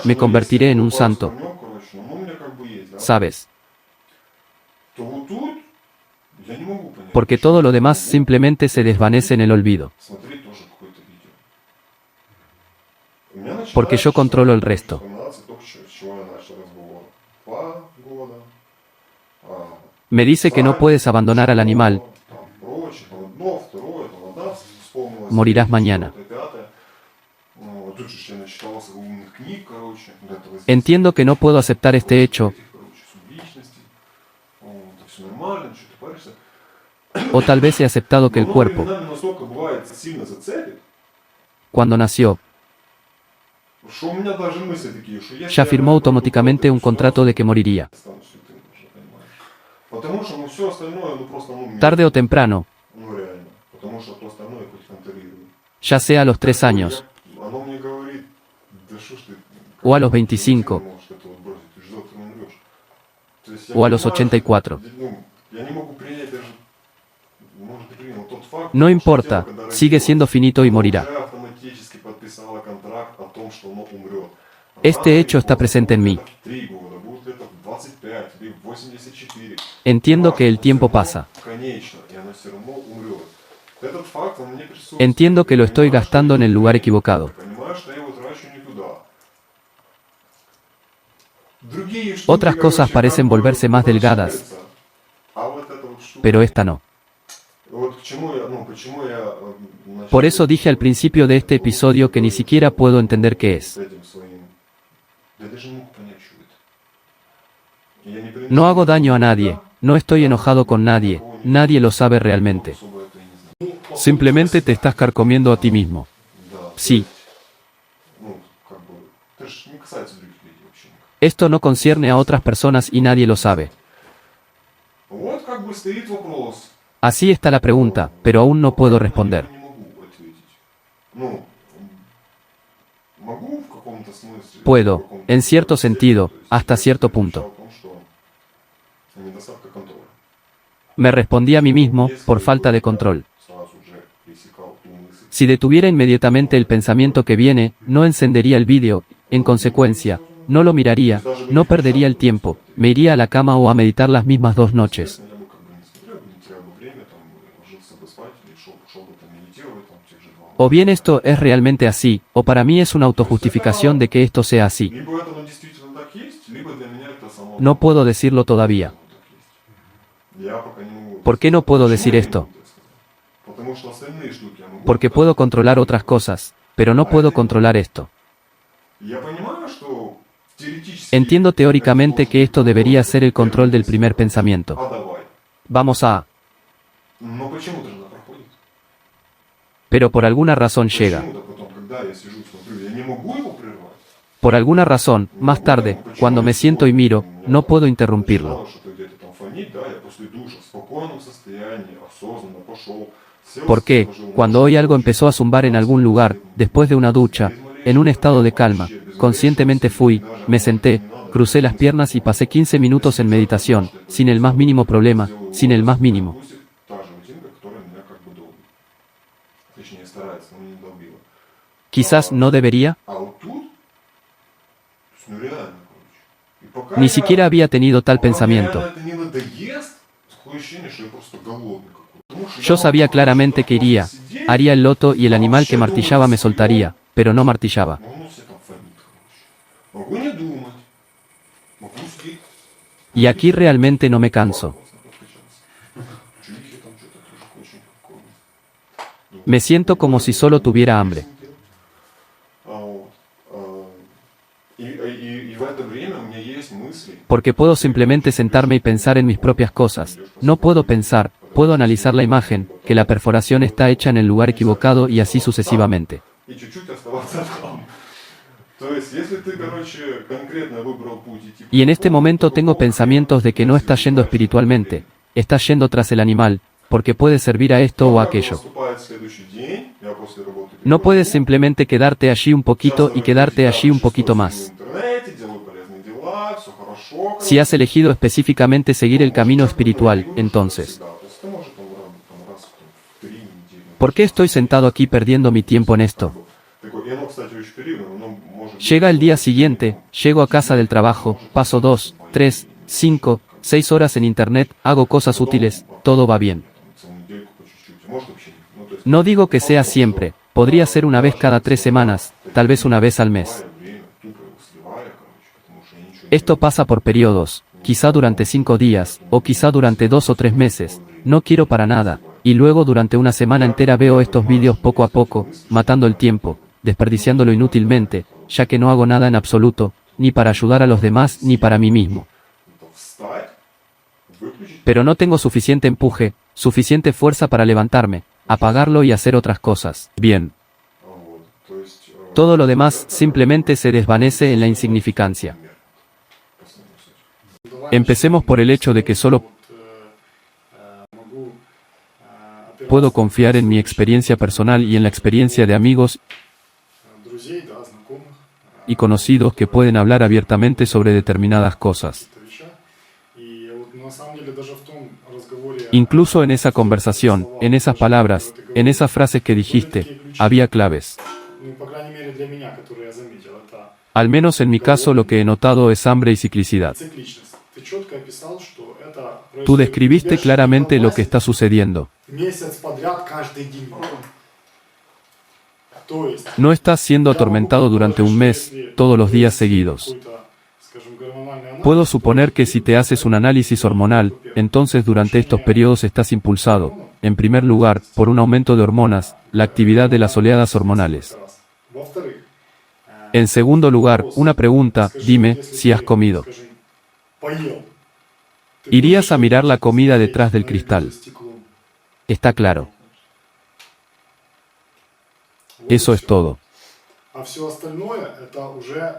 me convertiré en un santo. ¿Sabes? Porque todo lo demás simplemente se desvanece en el olvido. Porque yo controlo el resto. Me dice que no puedes abandonar al animal. Morirás mañana. Entiendo que no puedo aceptar este hecho. O tal vez he aceptado que el cuerpo, cuando nació, ya firmó automáticamente un contrato de que moriría. Tarde o temprano, ya sea a los 3 años, o a los 25, o a los 84. No importa, sigue siendo finito y morirá. Este hecho está presente en mí. Entiendo que el tiempo pasa. Entiendo que lo estoy gastando en el lugar equivocado. Otras cosas parecen volverse más delgadas, pero esta no. Por eso dije al principio de este episodio que ni siquiera puedo entender qué es. No hago daño a nadie, no estoy enojado con nadie, nadie lo sabe realmente. Simplemente te estás carcomiendo a ti mismo. Sí. Esto no concierne a otras personas y nadie lo sabe. Así está la pregunta, pero aún no puedo responder. Puedo, en cierto sentido, hasta cierto punto. Me respondí a mí mismo, por falta de control. Si detuviera inmediatamente el pensamiento que viene, no encendería el vídeo, en consecuencia, no lo miraría, no perdería el tiempo, me iría a la cama o a meditar las mismas 2 noches. O bien esto es realmente así, o para mí es una autojustificación de que esto sea así. No puedo decirlo todavía. ¿Por qué no puedo decir esto? Porque puedo controlar otras cosas, pero no puedo controlar esto. Entiendo teóricamente que esto debería ser el control del primer pensamiento. Vamos a... Pero por alguna razón llega. Por alguna razón, más tarde, cuando me siento y miro, no puedo interrumpirlo. Porque, cuando hoy algo empezó a zumbar en algún lugar, después de una ducha, en un estado de calma, conscientemente fui, me senté, crucé las piernas y pasé 15 minutos en meditación, sin el más mínimo problema, sin el más mínimo. Quizás no debería. Ni siquiera había tenido tal pensamiento. Yo sabía claramente que iría, haría el loto y el animal que martillaba me soltaría, pero no martillaba. Y aquí realmente no me canso. Me siento como si solo tuviera hambre. Porque puedo simplemente sentarme y pensar en mis propias cosas. No puedo pensar, puedo analizar la imagen, que la perforación está hecha en el lugar equivocado y así sucesivamente. Y en este momento tengo pensamientos de que no estás yendo espiritualmente, estás yendo tras el animal, porque puede servir a esto o a aquello. No puedes simplemente quedarte allí un poquito y quedarte allí un poquito más. Si has elegido específicamente seguir el camino espiritual, entonces, ¿por qué estoy sentado aquí perdiendo mi tiempo en esto? Llega el día siguiente, llego a casa del trabajo, paso 2, 3, 5, 6 horas en internet, hago cosas útiles, todo va bien. No digo que sea siempre, podría ser una vez cada 3 semanas, tal vez una vez al mes. Esto pasa por periodos, quizá durante 5 días, o quizá durante 2 o 3 meses, no quiero para nada, y luego durante una semana entera veo estos vídeos poco a poco, matando el tiempo, desperdiciándolo inútilmente, ya que no hago nada en absoluto, ni para ayudar a los demás ni para mí mismo. Pero no tengo suficiente empuje, suficiente fuerza para levantarme, apagarlo y hacer otras cosas. Bien. Todo lo demás simplemente se desvanece en la insignificancia. Empecemos por el hecho de que solo puedo confiar en mi experiencia personal y en la experiencia de amigos y conocidos que pueden hablar abiertamente sobre determinadas cosas. Incluso en esa conversación, en esas palabras, en esas frases que dijiste, había claves. Al menos en mi caso lo que he notado es hambre y ciclicidad. Tú describiste claramente lo que está sucediendo. No estás siendo atormentado durante un mes, todos los días seguidos. Puedo suponer que si te haces un análisis hormonal, entonces durante estos periodos estás impulsado, en primer lugar, por un aumento de hormonas, la actividad de las oleadas hormonales. En segundo lugar, una pregunta, dime, si has comido. Irías a mirar la comida detrás del cristal. Está claro. Eso es todo.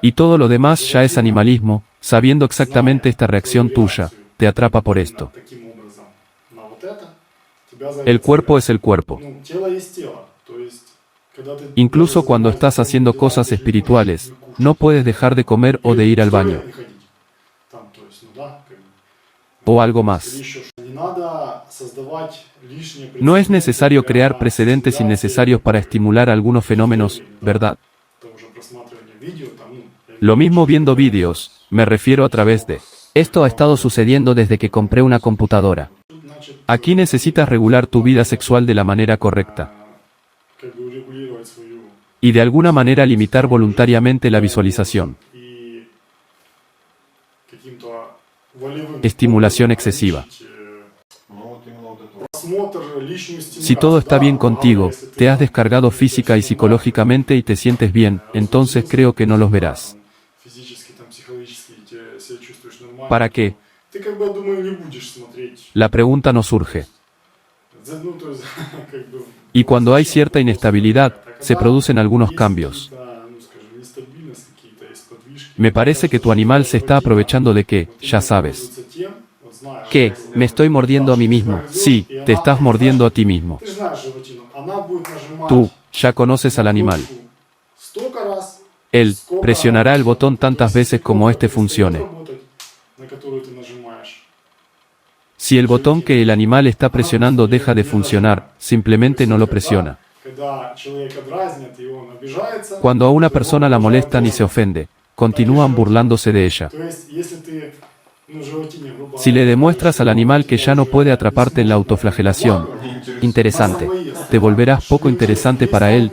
Y todo lo demás ya es animalismo, sabiendo exactamente esta reacción tuya, te atrapa por esto. El cuerpo es el cuerpo. Incluso cuando estás haciendo cosas espirituales, no puedes dejar de comer o de ir al baño. O algo más. No es necesario crear precedentes innecesarios para estimular algunos fenómenos, ¿verdad? Lo mismo viendo vídeos, me refiero a través de... Esto ha estado sucediendo desde que compré una computadora. Aquí necesitas regular tu vida sexual de la manera correcta. Y de alguna manera limitar voluntariamente la visualización. Estimulación excesiva. Si todo está bien contigo, te has descargado física y psicológicamente y te sientes bien, entonces creo que no los verás. ¿Para qué? La pregunta no surge. Y cuando hay cierta inestabilidad, se producen algunos cambios. Me parece que tu animal se está aprovechando de que, ya sabes. ¿Qué? ¿Me estoy mordiendo a mí mismo? Sí, te estás mordiendo a ti mismo. Tú, ya conoces al animal. Él presionará el botón tantas veces como este funcione. Si el botón que el animal está presionando deja de funcionar, simplemente no lo presiona. Cuando a una persona la molestan y se ofende, continúan burlándose de ella. Si le demuestras al animal que ya no puede atraparte en la autoflagelación, Interesante. te volverás poco interesante para él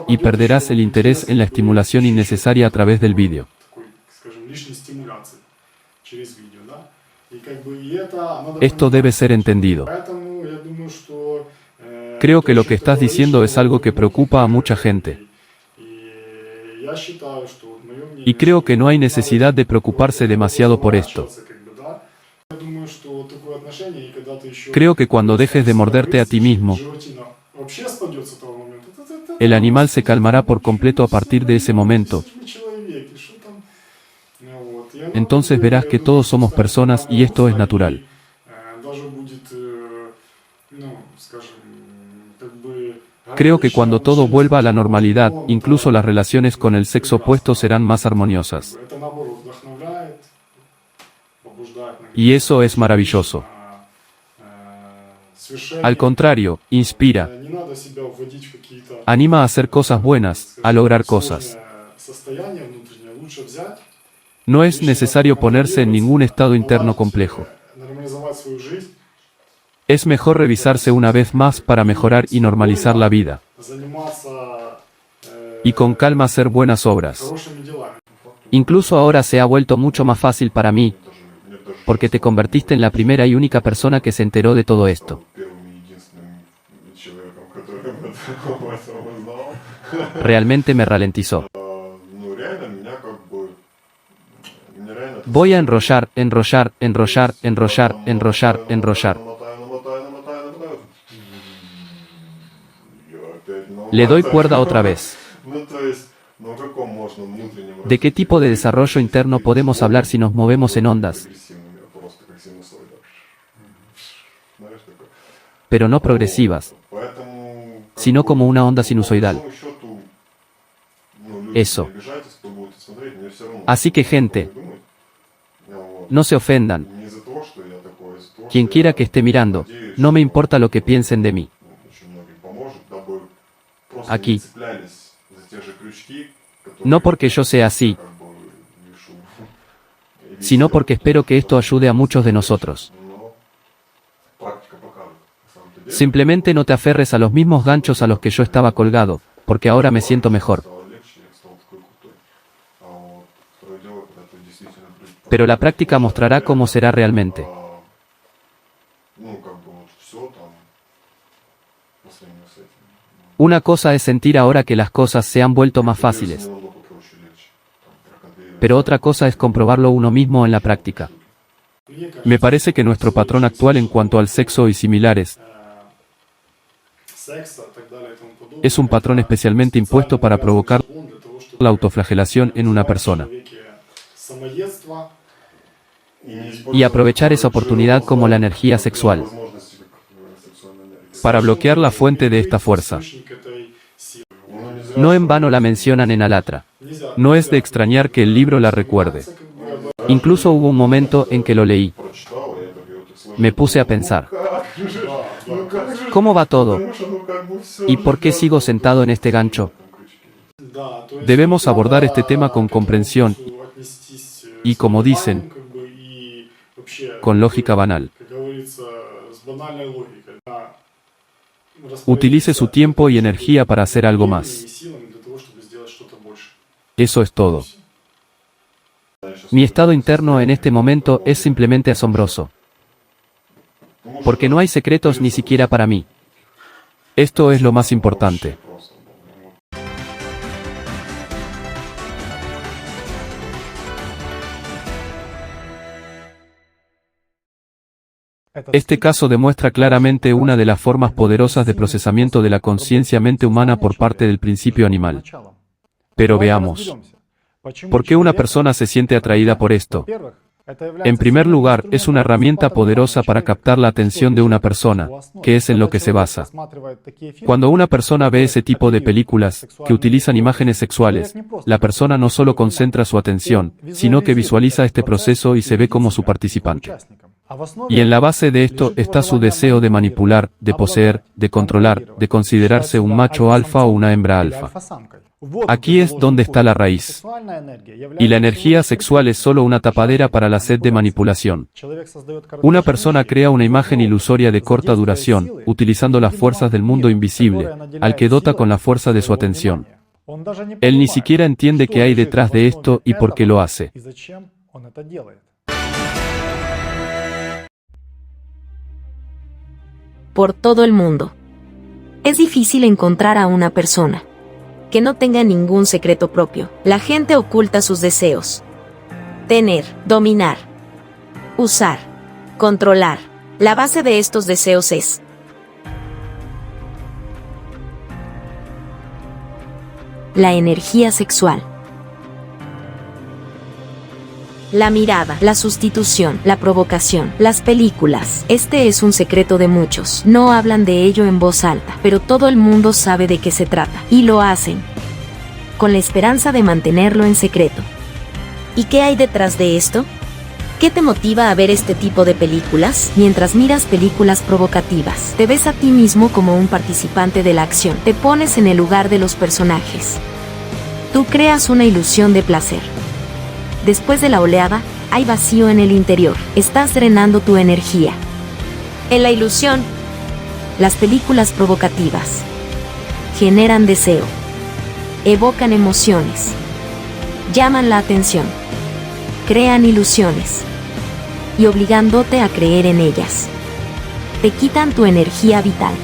y perderás el interés en la estimulación innecesaria a través del vídeo. Esto debe ser entendido. Creo que lo que estás diciendo es algo que preocupa a mucha gente. Y creo que no hay necesidad de preocuparse demasiado por esto. Creo que cuando dejes de morderte a ti mismo, el animal se calmará por completo a partir de ese momento. Entonces verás que todos somos personas y esto es natural. Creo que cuando todo vuelva a la normalidad, incluso las relaciones con el sexo opuesto serán más armoniosas. Y eso es maravilloso. Al contrario, inspira. Anima a hacer cosas buenas, a lograr cosas. No es necesario ponerse en ningún estado interno complejo. Es mejor revisarse una vez más para mejorar y normalizar la vida. Y con calma hacer buenas obras. Incluso ahora se ha vuelto mucho más fácil para mí, porque te convertiste en la primera y única persona que se enteró de todo esto. Realmente me ralentizó. Voy a enrollar, enrollar, enrollar, enrollar, enrollar, enrollar. Le doy cuerda otra vez. ¿De qué tipo de desarrollo interno podemos hablar si nos movemos en ondas? Pero no progresivas, sino como una onda sinusoidal. Eso. Así que gente, no se ofendan. Quien quiera que esté mirando, no me importa lo que piensen de mí. Aquí. No porque yo sea así, sino porque espero que esto ayude a muchos de nosotros. Simplemente no te aferres a los mismos ganchos a los que yo estaba colgado, porque ahora me siento mejor. Pero la práctica mostrará cómo será realmente. Una cosa es sentir ahora que las cosas se han vuelto más fáciles. Pero otra cosa es comprobarlo uno mismo en la práctica. Me parece que nuestro patrón actual en cuanto al sexo y similares es un patrón especialmente impuesto para provocar la autoflagelación en una persona. Y aprovechar esa oportunidad como la energía sexual. Para bloquear la fuente de esta fuerza. No en vano la mencionan en Alatra. No es de extrañar que el libro la recuerde. Incluso hubo un momento en que lo leí. Me puse a pensar. ¿Cómo va todo? ¿Y por qué sigo sentado en este gancho? Debemos abordar este tema con comprensión y, como dicen, con lógica banal. Utilice su tiempo y energía para hacer algo más. Eso es todo. Mi estado interno en este momento es simplemente asombroso. Porque no hay secretos ni siquiera para mí. Esto es lo más importante. Este caso demuestra claramente una de las formas poderosas de procesamiento de la conciencia mente humana por parte del principio animal. Pero veamos. ¿Por qué una persona se siente atraída por esto? En primer lugar, es una herramienta poderosa para captar la atención de una persona, que es en lo que se basa. Cuando una persona ve ese tipo de películas, que utilizan imágenes sexuales, la persona no solo concentra su atención, sino que visualiza este proceso y se ve como su participante. Y en la base de esto está su deseo de manipular, de poseer, de controlar, de considerarse un macho alfa o una hembra alfa. Aquí es donde está la raíz. Y la energía sexual es solo una tapadera para la sed de manipulación. Una persona crea una imagen ilusoria de corta duración, utilizando las fuerzas del mundo invisible, al que dota con la fuerza de su atención. Él ni siquiera entiende qué hay detrás de esto y por qué lo hace. Por todo el mundo. Es difícil encontrar a una persona que no tenga ningún secreto propio. La gente oculta sus deseos. Tener, dominar, usar, controlar. La base de estos deseos es la energía sexual. La mirada, la sustitución, la provocación, las películas. Este es un secreto de muchos. No hablan de ello en voz alta, pero todo el mundo sabe de qué se trata. Y lo hacen con la esperanza de mantenerlo en secreto. ¿Y qué hay detrás de esto? ¿Qué te motiva a ver este tipo de películas? Mientras miras películas provocativas, te ves a ti mismo como un participante de la acción. Te pones en el lugar de los personajes. Tú creas una ilusión de placer. Después de la oleada, hay vacío en el interior. Estás drenando tu energía. En la ilusión, las películas provocativas generan deseo, evocan emociones, llaman la atención, crean ilusiones y obligándote a creer en ellas. Te quitan tu energía vital,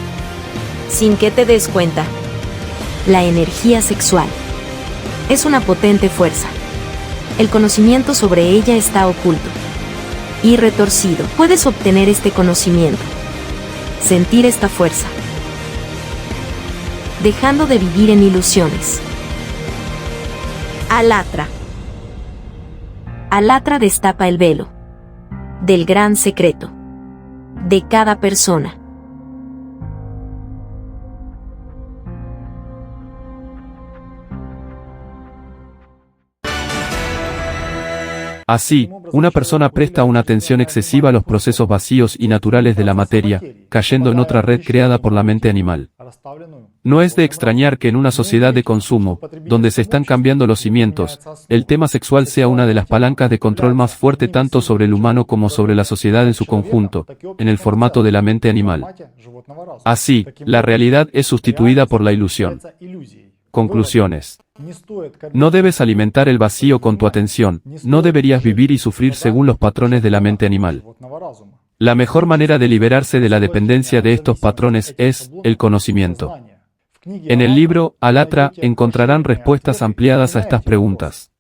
sin que te des cuenta. La energía sexual es una potente fuerza. El conocimiento sobre ella está oculto y retorcido. Puedes obtener este conocimiento, sentir esta fuerza, dejando de vivir en ilusiones. Alatra. Alatra destapa el velo del gran secreto de cada persona. Así, una persona presta una atención excesiva a los procesos vacíos y naturales de la materia, cayendo en otra red creada por la mente animal. No es de extrañar que en una sociedad de consumo, donde se están cambiando los cimientos, el tema sexual sea una de las palancas de control más fuerte tanto sobre el humano como sobre la sociedad en su conjunto, en el formato de la mente animal. Así, la realidad es sustituida por la ilusión. Conclusiones. No debes alimentar el vacío con tu atención, no deberías vivir y sufrir según los patrones de la mente animal. La mejor manera de liberarse de la dependencia de estos patrones es el conocimiento. En el libro Alatra encontrarán respuestas ampliadas a estas preguntas.